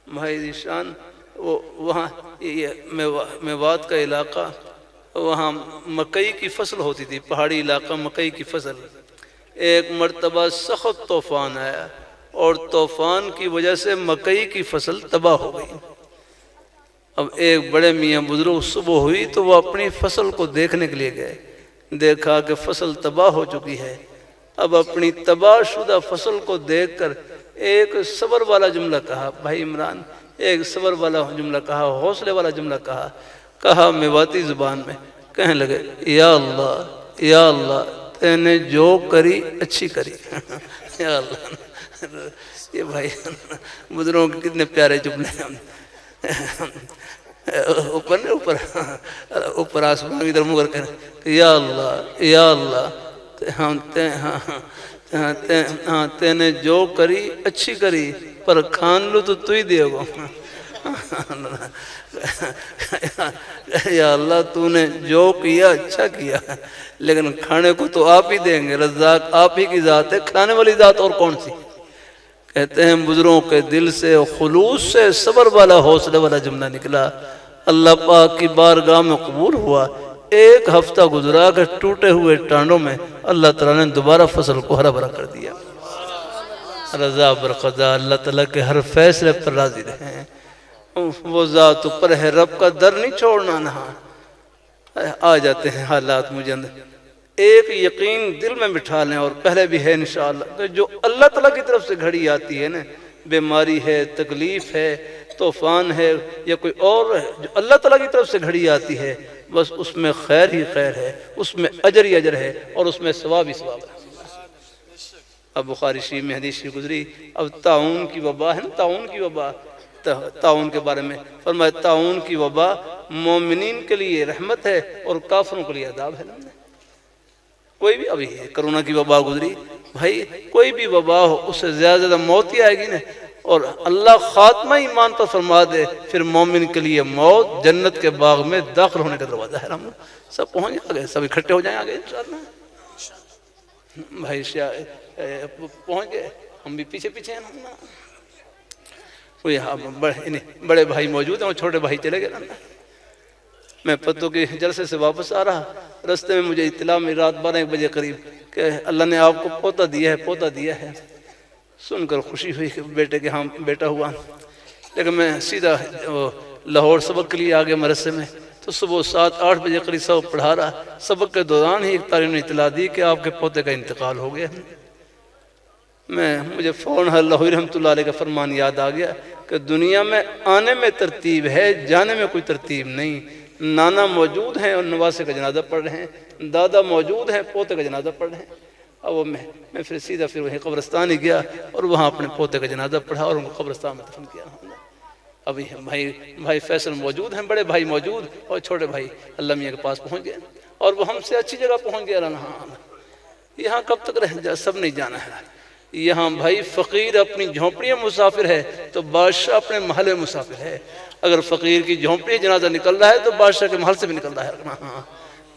بھائی شان وہاں یہ میوات کا علاقہ، وہاں مکئی کی فصل ہوتی تھی، پہاڑی علاقہ مکئی کی فصل۔ ایک مرتبہ سخت طوفان آیا اور طوفان کی وجہ سے مکئی کی فصل تباہ ہو گئی۔ اب ایک بڑے میاں بزرگ صبح ہوئی تو وہ اپنی فصل کو دیکھنے کے لیے گئے، دیکھا کہ فصل تباہ ہو چکی ہے۔ اب اپنی تباہ شدہ فصل کو دیکھ کر ایک صبر والا جملہ کہا، بھائی عمران ایک صبر والا جملہ کہا، حوصلے والا جملہ کہا میواتی زبان میں، کہنے لگے یا اللہ تے نے جو کری اچھی کری۔ یا اللہ، یہ بھائی بزرگوں کے کتنے پیارے جملے ہیں۔ اوپر آسمان ادھر مگر کہ یا اللہ تے نے جو کری اچھی کری، پر کھان لو تو ہی دے گو۔ یا اللہ تو نے جو کیا اچھا کیا، لیکن کھانے کو تو آپ ہی دیں گے، رزاق آپ ہی کی ذات ہے، کھانے والی ذات اور کون سی؟ کہتے ہیں بزرگوں کے دل سے خلوص سے صبر والا حوصلے والا جملہ نکلا، اللہ پاک کی بارگاہ میں قبول ہوا۔ ایک ہفتہ گزرا کہ ٹوٹے ہوئے ٹانڈوں میں اللہ تعالیٰ نے دوبارہ فصل کو ہرا بھرا کر دیا۔ رضا برقضا، اللہ تعالیٰ کے ہر فیصلے پر راضی رہیں۔ وہ ذات اوپر ہے، رب کا در نہیں چھوڑنا نہ۔ آ جاتے ہیں حالات مجھے اندر، ایک یقین دل میں بٹھا لیں، اور پہلے بھی ہے انشاءاللہ، کہ جو اللہ تعالیٰ کی طرف سے گھڑی آتی ہے نا، بیماری ہے، تکلیف ہے، طوفان ہے یا کوئی اور ہے، جو اللہ تعالیٰ کی طرف سے گھڑی آتی ہے، بس اس میں خیر ہی خیر ہے، اس میں اجر ہی اجر ہے، اور اس میں ثواب ہی ثواب ہے۔ اب بخاری شریف میں حدیث گزری، اب طاعون کی وبا ہے نا، طاعون کی وبا، طاعون کے بارے میں فرمایا طاعون کی وبا مومنین کے لیے رحمت ہے اور کافروں کے لیے عذاب ہے۔ کوئی بھی، ابھی کرونا کی وبا گزری، بھائی کوئی بھی وبا ہو اس سے زیادہ موت ہی آئے گی نا، اور اللہ خاتمہ ایمان پر فرما دے، پھر مومن کے لیے موت جنت کے باغ میں داخل ہونے کا دروازہ ہے۔ ہم سب پہنچ آگئے، سب اکٹھے ہو جائیں آگے انشاءاللہ۔ بھائی پہنچ گئے، ہم بھی پیچھے ہیں نا۔ بڑے بھائی موجود ہیں اور چھوٹے بھائی چلے گئے نا۔ میں پتوں کے جلسے سے واپس آ رہا، رستے میں مجھے اطلاع میں رات 12 بجے قریب کہ اللہ نے آپ کو پوتا دیا ہے۔ سن کر خوشی ہوئی کہ بیٹے کے ہاں بیٹا ہوا، لیکن میں سیدھا لاہور سبق کے لیے آگے مدرسے میں، تو صبح 7-8 بجے قریب سبق پڑھا رہا، سبق کے دوران ہی ایک طالب نے اطلاع دی کہ آپ کے پوتے کا انتقال ہو گیا۔ مجھے فوراً اللہ رحمۃ اللہ علیہ کا فرمان یاد آ گیا کہ دنیا میں آنے میں ترتیب ہے، جانے میں کوئی ترتیب نہیں۔ نانا موجود ہیں اور نواسے کا جنازہ پڑھ رہے ہیں، دادا موجود ہیں، پوتے کا جنازہ پڑھ رہے ہیں۔ اب میں پھر سیدھا وہیں قبرستان ہی گیا اور وہاں اپنے پوتے کا جنازہ پڑھا اور ان کو قبرستان میں دفن کیا۔ ابھی بھائی فیصل موجود ہیں، بڑے بھائی موجود، اور چھوٹے بھائی اللہ میاں کے پاس پہنچ گئے، اور وہ ہم سے اچھی جگہ پہنچ گیا۔ یہاں کب تک رہ جا، سب نہیں جانا ہے۔ یہاں بھائی فقیر اپنی جھونپڑی میں مسافر ہے تو بادشاہ اپنے محل میں مسافر ہے۔ اگر فقیر کی جھونپڑی جنازہ نکل رہا ہے تو بادشاہ کے محل سے بھی نکل رہا ہے۔ ہاں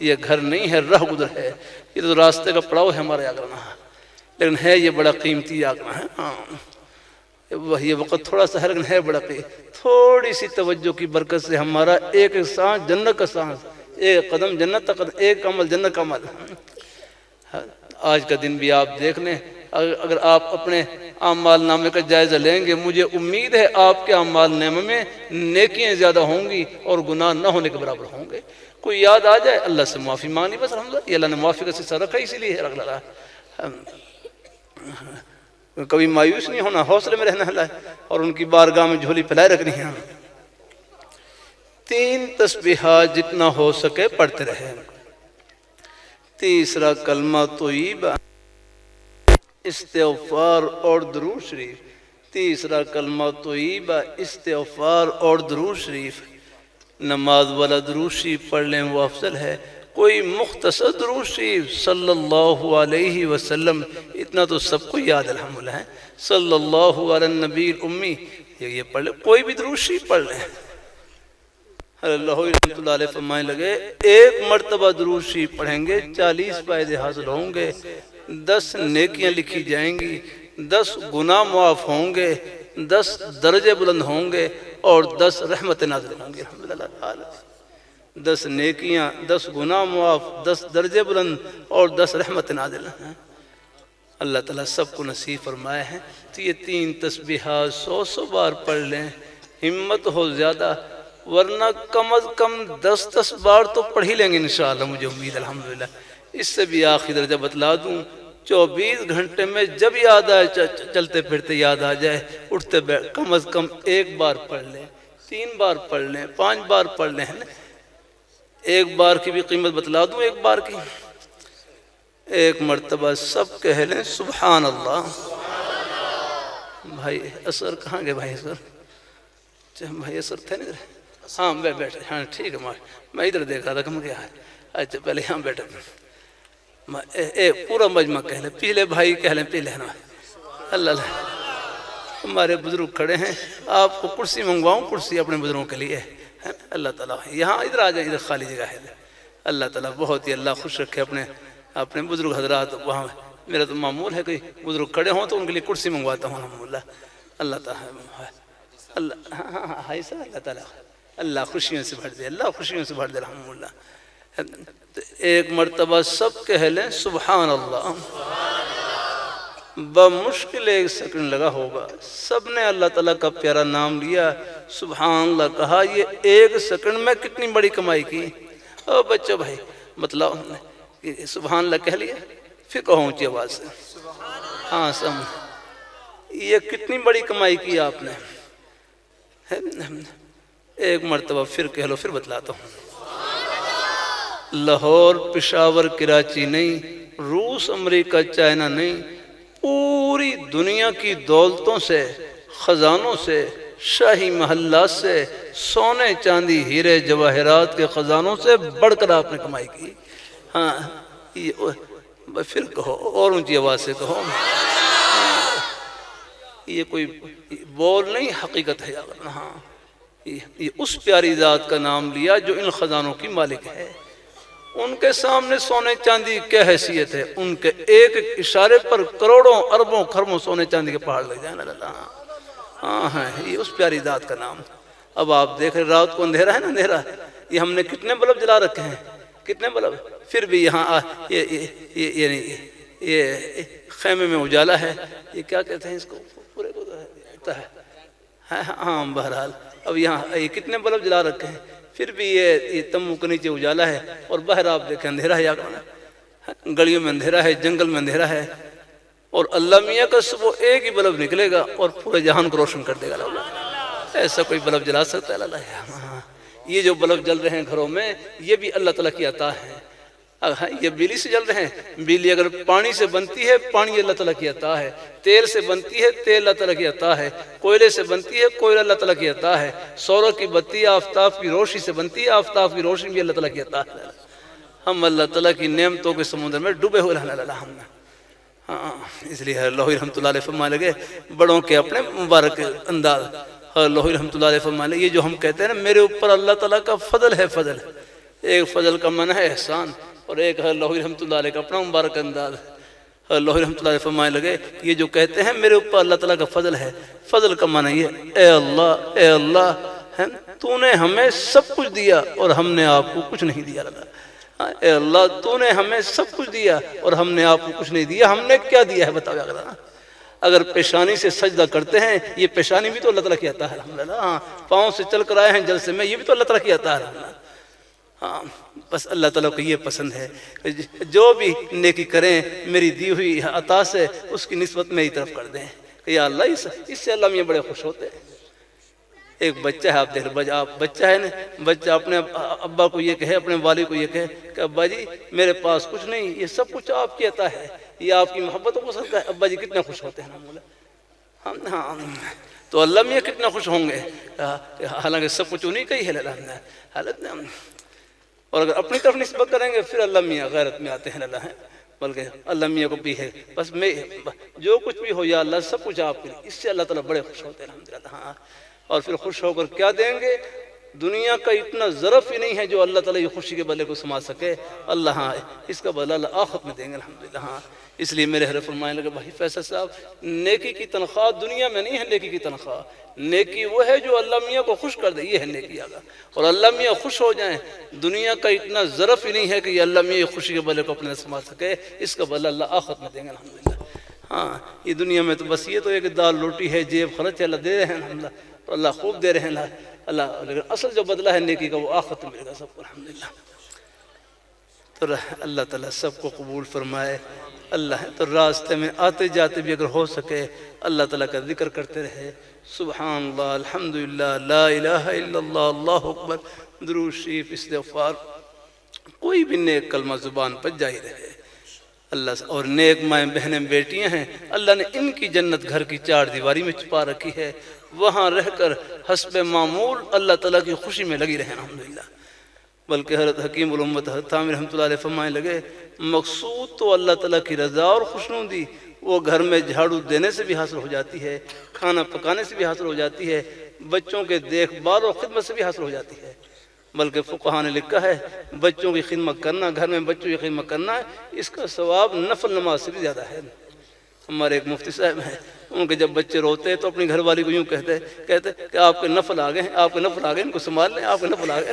یہ گھر نہیں ہے، راہ گزر ہے، یہ تو راستے کا پڑاؤ ہے ہمارے آگرنا، لیکن ہے یہ بڑا قیمتی آگرنا ہے۔ ہاں یہ وقت تھوڑا سا ہے لیکن ہے بڑا قیمتی، تھوڑی سی توجہ کی برکت سے ہمارا ایک سانس جنت کا سانس، ایک قدم جنت کا قدم، ایک عمل جنت کا عمل۔ آج کا دن بھی آپ دیکھ لیں، اگر آپ اپنے اعمال نامے کا جائزہ لیں گے، مجھے امید ہے آپ کے اعمال نامے میں نیکیاں زیادہ ہوں گی اور گناہ نہ ہونے کے برابر ہوں گے۔ کوئی یاد آ جائے اللہ سے معافی مانگنی، بس الحمدللہ یہ اللہ نے معافی کا سلسلہ رکھا، اسی لیے رکھ رہا ہے۔ کبھی مایوس نہیں ہونا، حوصلے میں رہنا ہے اور ان کی بارگاہ میں جھولی پھیلائے رکھنی ہے۔ 3 تسبیحات جتنا ہو سکے پڑھتے رہے۔ تیسرا کلمہ طیبہ، استغفار اور درود شریف۔ تیسرا کلمہ طیبہ، استغفار اور درود شریف۔ نماز والا درود شریف پڑھ لیں وہ افضل ہے۔ کوئی مختصر درود شریف صلی اللہ علیہ وسلم، اتنا تو سب کو یاد الحمدللہ ہے، صلی اللہ علی النبی الامی، یہ پڑھ لیں۔ کوئی بھی درود شریف پڑھ لیں۔ اللہ رحمۃ اللہ علیہ فرمائے لگے 1 مرتبہ درود شریف پڑھیں گے 40 فائدے حاصل ہوں گے، 10 نیکیاں لکھی جائیں گی، 10 گناہ معاف ہوں گے، 10 درجے بلند ہوں گے اور 10 رحمت نازل ہوں گے۔ الحمدللہ تعالی 10 نیکیاں، 10 گناہ معاف، 10 درجے بلند اور 10 رحمت نازل ہیں۔ اللہ تعالیٰ سب کو نصیب فرمائے ہیں۔ تو یہ 3 تسبیحات 100 بار پڑھ لیں، ہمت ہو زیادہ، ورنہ کم از کم 10 بار تو پڑھ ہی لیں گے انشاءاللہ، مجھے امید الحمدللہ۔ اس سے بھی آخری درجہ بتلا دوں، 24 گھنٹے میں جب یاد آئے، چلتے پھرتے یاد آ جائے، اٹھتے کم از کم 1 بار پڑھ لیں، 3 بار پڑھ لیں، 5 بار پڑھ لیں۔ 1 بار کی بھی قیمت بتلا دوں، 1 بار کی 1 مرتبہ سب کہہ لیں سبحان اللہ۔ بھائی اثر کہاں گئے؟ بھائی اثر، بھائی اثر تھے نہیں؟ ہاں بیٹھے، ہاں ٹھیک ہے، میں ادھر دیکھ رہا تھا کہ کیا ہے۔ اچھا پہلے یہاں بیٹھے، پورا مجمع کہہ لیں، پہلے بھائی کہہ لیں، پہلے نا اللہ اللہ۔ ہمارے بزرگ کھڑے ہیں، آپ کو کرسی منگواؤں، کرسی اپنے بزرگوں کے لیے، اللہ تعالیٰ یہاں ادھر آ جائیں، ادھر خالی جگہ ہے۔ اللہ تعالیٰ بہت ہی اللہ خوش رکھے اپنے بزرگ حضرات وہاں۔ میرا تو معمول ہے کہ بزرگ کھڑے ہوں تو ان کے لیے کرسی منگواتا ہوں الحمدللہ۔ اللہ تعالیٰ اللہ ہاں ایسا اللہ تعالیٰ اللہ خوشیوں سے بھر دے، اللہ خوشیوں سے بھر دے الحمدللہ۔ 1 مرتبہ سب کہہ لیں سبحان اللہ۔ بمشکل 1 سیکنڈ لگا ہوگا، سب نے اللہ تعالیٰ کا پیارا نام لیا، سبحان اللہ کہا۔ یہ 1 سیکنڈ میں کتنی بڑی کمائی کی۔ او بچہ بھائی مطلب سبحان اللہ کہہ لیا، پھر کہو اونچی آواز سے، ہاں سب، یہ کتنی بڑی کمائی کی آپ نے۔ 1 مرتبہ پھر کہہ لو، پھر بتلاتا ہوں۔ لاہور، پشاور، کراچی نہیں، روس، امریکہ، چائنا نہیں، پوری دنیا کی دولتوں سے، خزانوں سے، شاہی محلات سے، سونے چاندی ہیرے جواہرات کے خزانوں سے بڑھ کر آپ نے کمائی کی۔ ہاں پھر کہو اور اونچی آواز سے کہو، یہ کوئی بول نہیں، حقیقت ہے۔ ہاں یہ اس پیاری ذات کا نام لیا جو ان خزانوں کی مالک ہے۔ ان کے سامنے سونے چاندی کیا حیثیت ہے، ان کے ایک اشارے پر کروڑوں اربوں خربوں سونے چاندی کے پہاڑ لگ جائیں اللہ۔ ہاں یہ اس پیاری ذات کا نام۔ اب آپ دیکھ رہے رات کو اندھیرا ہے نا، اندھیرا، یہ ہم نے کتنے بلب جلا رکھے ہیں، کتنے بلب، پھر بھی یہاں یہ خیمے میں اجالا ہے، یہ کیا کہتے ہیں اس کو، پورے کو ہے۔ ہاں بہرحال اب یہاں یہ کتنے بلب جلا رکھے ہیں، پھر بھی یہ تمبو کے نیچے اجالا ہے، اور باہر آپ دیکھیں اندھیرا ہے، گلیوں میں اندھیرا ہے، جنگل میں اندھیرا ہے، اور اللہ میاں کا صبح ایک ہی بلب نکلے گا اور پورے جہان کو روشن کر دے گا۔ ایسا کوئی بلب جلا سکتا ہے اللہ؟ یہ جو بلب جل رہے ہیں گھروں میں، یہ بھی اللہ تعالیٰ کی عطا ہے۔ یہ بجلی سے جل رہے ہیں، بجلی اگر پانی سے بنتی ہے، پانی اللہ تعالیٰ کی عطا ہے، تیل سے بنتی ہے، تیل اللہ تعالیٰ کی عطا ہے، کوئلے سے بنتی ہے، کوئلہ اللہ تعالیٰ کی عطا ہے، سورج کی بتی آفتاب کی روشنی سے بنتی ہے، آفتاب کی روشنی بھی اللہ تعالیٰ کی عطا ہے۔ ہم اللہ تعالیٰ کی نعمتوں کے سمندر میں ڈوبے ہوئے ہیں۔ ہاں اس لیے اللہ رحمۃ اللہ علیہ فرمانے لگے بڑوں کے اپنے مبارک انداز۔ اللہ رحمۃ اللہ علیہ فرمانے لگے یہ جو ہم کہتے ہیں نا میرے اوپر اللہ تعالیٰ کا فضل ہے، فضل، ایک فضل کا معنی ہے احسان، اور ایک ہے اللہ رحمۃ اللہ علیہ کا اپنا مبارک انداز۔ اللہ رحمۃ اللہ علیہ فرمانے لگے یہ جو کہتے ہیں میرے اوپر اللہ تعالیٰ کا فضل ہے، فضل کا معنی یہ اے اللہ تو نے ہمیں سب کچھ دیا اور ہم نے آپ کو کچھ نہیں دیا۔ اے اللہ تو نے ہمیں سب کچھ دیا اور ہم نے آپ کو کچھ نہیں دیا، ہم نے کیا دیا ہے بتاؤ۔ اگر پیشانی سے سجدہ کرتے ہیں، یہ پیشانی بھی تو اللہ تعالیٰ کی عطا ہے الحمدللہ. ہاں پاؤں سے چل کر آئے ہیں جلسے میں، یہ بھی تو اللہ تعالیٰ کی عطا ہے الحمدللہ. ہاں بس اللہ تعالیٰ کو یہ پسند ہے جو بھی نیکی کریں میری دی ہوئی عطا سے اس کی نسبت میری طرف کر دیں کہ یا اللہ اس سے اللہ میاں بڑے خوش ہوتے ہیں. ایک بچہ ہے، آپ دیکھ لیں بچہ ہے نا، بچہ اپنے ابا کو یہ کہے، اپنے والد کو یہ کہے کہ ابا جی میرے پاس کچھ نہیں، یہ سب کچھ آپ کی عطا ہے، یہ آپ کی محبتوں کو صدقہ ہے. ابا جی کتنے خوش ہوتے ہیں. ہاں تو اللہ میاں کتنا خوش ہوں گے، حالانکہ سب کچھ انہیں کا ہی ہے حالت. اور اگر اپنی طرف نسبت کریں گے پھر اللہ میاں غیرت میں آتے ہیں اللہ ہے، بلکہ اللہ میاں کو بھی ہے بس میں جو کچھ بھی ہو یا اللہ سب کچھ آپ کے لیے. اس سے اللہ تعالیٰ بڑے خوش ہوتے ہیں الحمدللہ. ہاں اور پھر خوش ہو کر کیا دیں گے؟ دنیا کا اتنا ظرف ہی نہیں ہے جو اللہ تعالیٰ یہ خوشی کے بدلے کو سما سکے. اللہ ہاں اس کا بدلہ اللہ آخرت میں دیں گے الحمدللہ. ہاں اس لیے میرے حضرت فرمانے لگے بھائی فیصل صاحب، نیکی کی تنخواہ دنیا میں نہیں ہے. نیکی کی تنخواہ نیکی وہ ہے جو اللہ میاں کو خوش کر دے، یہ ہے نیکی. اور اللہ میاں خوش ہو جائیں، دنیا کا اتنا ظرف ہی نہیں ہے کہ یہ اللہ میاں یہ خوشی کے بدلے کو اپنے سما سکے. اس کا بدلہ اللہ آخرت میں دیں گے الحمدللہ. ہاں یہ دنیا میں تو بس یہ تو ایک دال روٹی ہے، جیب خرچ ہے، اللہ دے رہے ہیں الحمدللہ، تو اللہ خوب دے رہے ہیں اللہ. لیکن اصل جو بدلہ ہے نیکی کا وہ آخرت میں ملے گا سب کو الحمدللہ. تو اللہ تعالیٰ سب کو قبول فرمائے. اللہ تو راستے میں آتے جاتے بھی اگر ہو سکے اللہ تعالیٰ کا ذکر کرتے رہے، سبحان اللہ، الحمدللہ، لا الہ الا اللہ، اللہ اکبر، درود شریف، استغفار، کوئی بھی نیک کلمہ زبان پر جاری رہے. اللہ اور نیک مائیں بہنیں بیٹیاں ہیں، اللہ نے ان کی جنت گھر کی 4 دیواری میں چھپا رکھی ہے، وہاں رہ کر حسب معمول اللہ تعالیٰ کی خوشی میں لگی رہیں الحمدللہ. بلکہ حضرت حکیم الامت حضرت عامر رحمۃ اللہ علیہ فرمانے لگے مقصود تو اللہ تعالیٰ کی رضا اور خوشنودی وہ گھر میں جھاڑو دینے سے بھی حاصل ہو جاتی ہے، کھانا پکانے سے بھی حاصل ہو جاتی ہے، بچوں کے دیکھ بھال اور خدمت سے بھی حاصل ہو جاتی ہے. بلکہ فقہاء نے لکھا ہے بچوں کی خدمت کرنا، گھر میں بچوں کی خدمت کرنا، اس کا ثواب نفل نماز سے بھی زیادہ ہے. ہمارے ایک مفتی صاحب ہیں، ان کے جب بچے روتے ہیں تو اپنی گھر والی کو یوں کہتے کہ آپ کے نفل آ گئے ہیں، آپ کے نفل آ گئے، ان کو سنبھال لیں، آپ کے نفل آ گئے.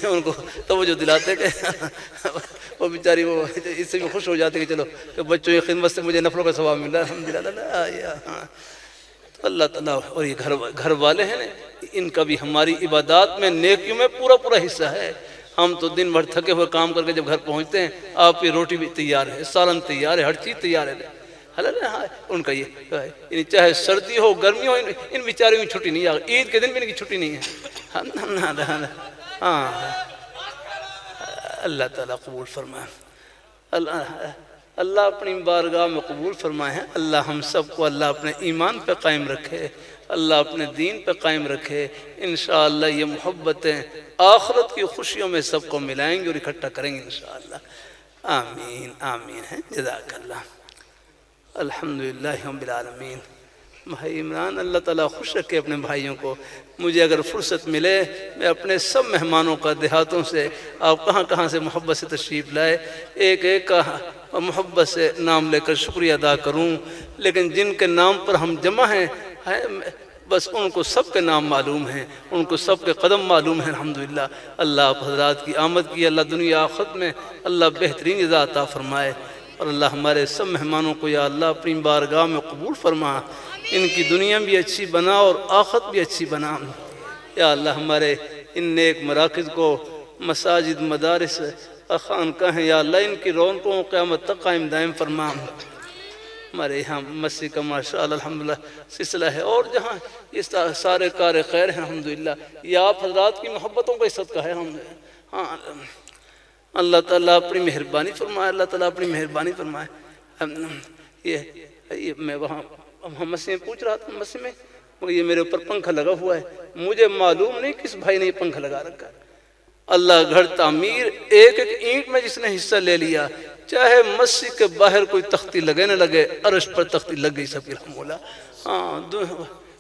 ان کو توجہ دلاتے کہ وہ بیچاری وہ اس سے بھی خوش ہو جاتے کہ چلو کہ بچوں کی خدمت سے مجھے نفلوں کا ثواب مل رہا ہے الحمدللہ. تو اللہ تعالیٰ اور یہ گھر والے ہیں نا، ان کا بھی ہماری عبادات میں نیکیوں میں پورا حصہ ہے. ہم تو دن بھر تھکے ہوئے کام کر کے جب گھر پہنچتے ہیں آپ کی روٹی بھی تیار ہے، سالن تیار ہے، ہر چیز تیار ہے. ان کا یہ چاہے سردی ہو گرمی ہو، ان بیچاروں کی چھٹی نہیں ہے، عید کے دن بھی ان کی چھٹی نہیں ہے. ہاں اللہ تعالیٰ قبول فرمائے، اللہ اپنی بارگاہ میں قبول فرمائے ہیں. اللہ ہم سب کو اللہ اپنے ایمان پہ قائم رکھے، اللہ اپنے دین پہ قائم رکھے. انشاءاللہ یہ محبتیں آخرت کی خوشیوں میں سب کو ملائیں گے اور اکٹھا کریں گے انشاءاللہ. آمین آمین ہے. جزاک اللہ. الحمدللہ رب العالمین. بھائی عمران اللہ تعالیٰ خوش رکھے اپنے بھائیوں کو. مجھے اگر فرصت ملے میں اپنے سب مہمانوں کا دیہاتوں سے آپ کہاں سے محبت سے تشریف لائے ایک کا محبت سے نام لے کر شکریہ ادا کروں. لیکن جن کے نام پر ہم جمع ہیں بس ان کو سب کے نام معلوم ہیں، ان کو سب کے قدم معلوم ہیں الحمدللہ. اللہ آپ حضرات کی آمد کی اللہ دنیا آخرت میں اللہ بہترین جزا عطا فرمائے. اور اللہ ہمارے سب مہمانوں کو یا اللہ اپنی بارگاہ میں قبول فرما، ان کی دنیا بھی اچھی بنا اور آخرت بھی اچھی بنا. یا اللہ ہمارے ان نیک مراکز کو، مساجد، مدارس، خانقاہیں، یا اللہ ان کی رونقوں قیامت تک قائم دائم فرما. ہمارے یہاں مسجد کا ماشاءاللہ الحمدللہ سلسلہ ہے، اور جہاں یہ سارے کار خیر ہیں الحمدللہ، یہ آپ حضرات کی محبتوں کا صدقہ ہے. ہاں اللہ تعالیٰ اپنی مہربانی فرمائے، اللہ تعالیٰ اپنی مہربانی فرمائے. یہ میں وہاں مسجد میں پوچھ رہا تھا، مسجد میں مگر یہ میرے اوپر پنکھا لگا ہوا ہے، مجھے معلوم نہیں کس بھائی نے یہ پنکھا لگا رکھا ہے. اللہ گھر تعمیر ایک اینٹ میں جس نے حصہ لے لیا، چاہے مسجد کے باہر کوئی تختی لگے نہ لگے، عرش پر تختی لگ گئی سب کی رحمہ. ہاں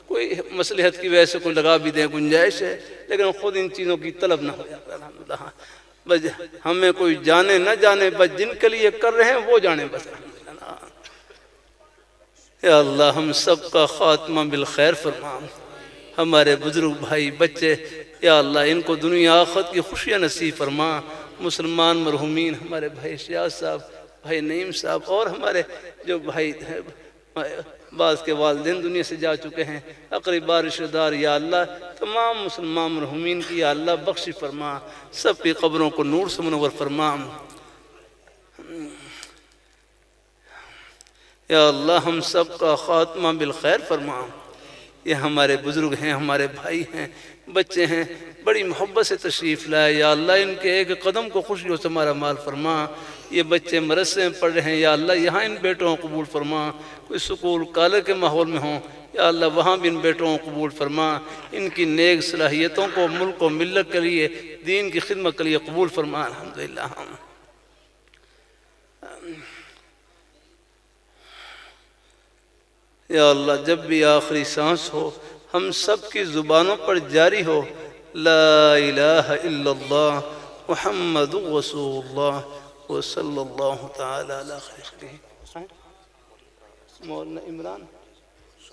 کوئی مصلحت کی وجہ سے کوئی لگا بھی دیں گنجائش ہے، لیکن خود ان چیزوں کی طلب نہ ہو جاتا الحمدللہ. ہاں بس ہمیں کوئی جانے نہ جانے، بس جن کے لیے کر رہے ہیں وہ جانے بس الحمدللہ. یا اللہ ہم سب کا خاتمہ بالخیر فرما. ہمارے بزرگ بھائی بچے یا اللہ ان کو دنیا آخرت کی خوشیاں نصیب فرما. مسلمان مرحومین ہمارے بھائی شیاض صاحب بھائی نعیم صاحب اور ہمارے جو بھائی بعض کے والدین دنیا سے جا چکے ہیں، اقربا رشتہ دار، یا اللہ تمام مسلمان مرحومین کی یا اللہ بخش فرما، سب کی قبروں کو نور سے منور فرما۔ یا اللہ ہم سب کا خاتمہ بالخیر فرما۔ یہ ہمارے بزرگ ہیں، ہمارے بھائی ہیں، بچے ہیں، بڑی محبت سے تشریف لائے، یا اللہ ان کے ایک قدم کو خوشیوں سے ہمارا مال فرما۔ یہ بچے مدرسے میں پڑھ رہے ہیں، یا اللہ یہاں ان بیٹوں کو قبول فرما۔ کوئی سکول کالج کے ماحول میں ہوں، یا اللہ وہاں بھی ان بیٹوں کو قبول فرما۔ ان کی نیک صلاحیتوں کو ملک و ملت کے لیے، دین کی خدمت کے لیے قبول فرما۔ الحمدللہ۔ یا اللہ جب بھی آخری سانس ہو ہم سب کی زبانوں پر جاری ہو لا الہ الا اللہ محمد رسول اللہ وصلی اللہ تعالی علی خیر خلقہ۔ مولانا عمران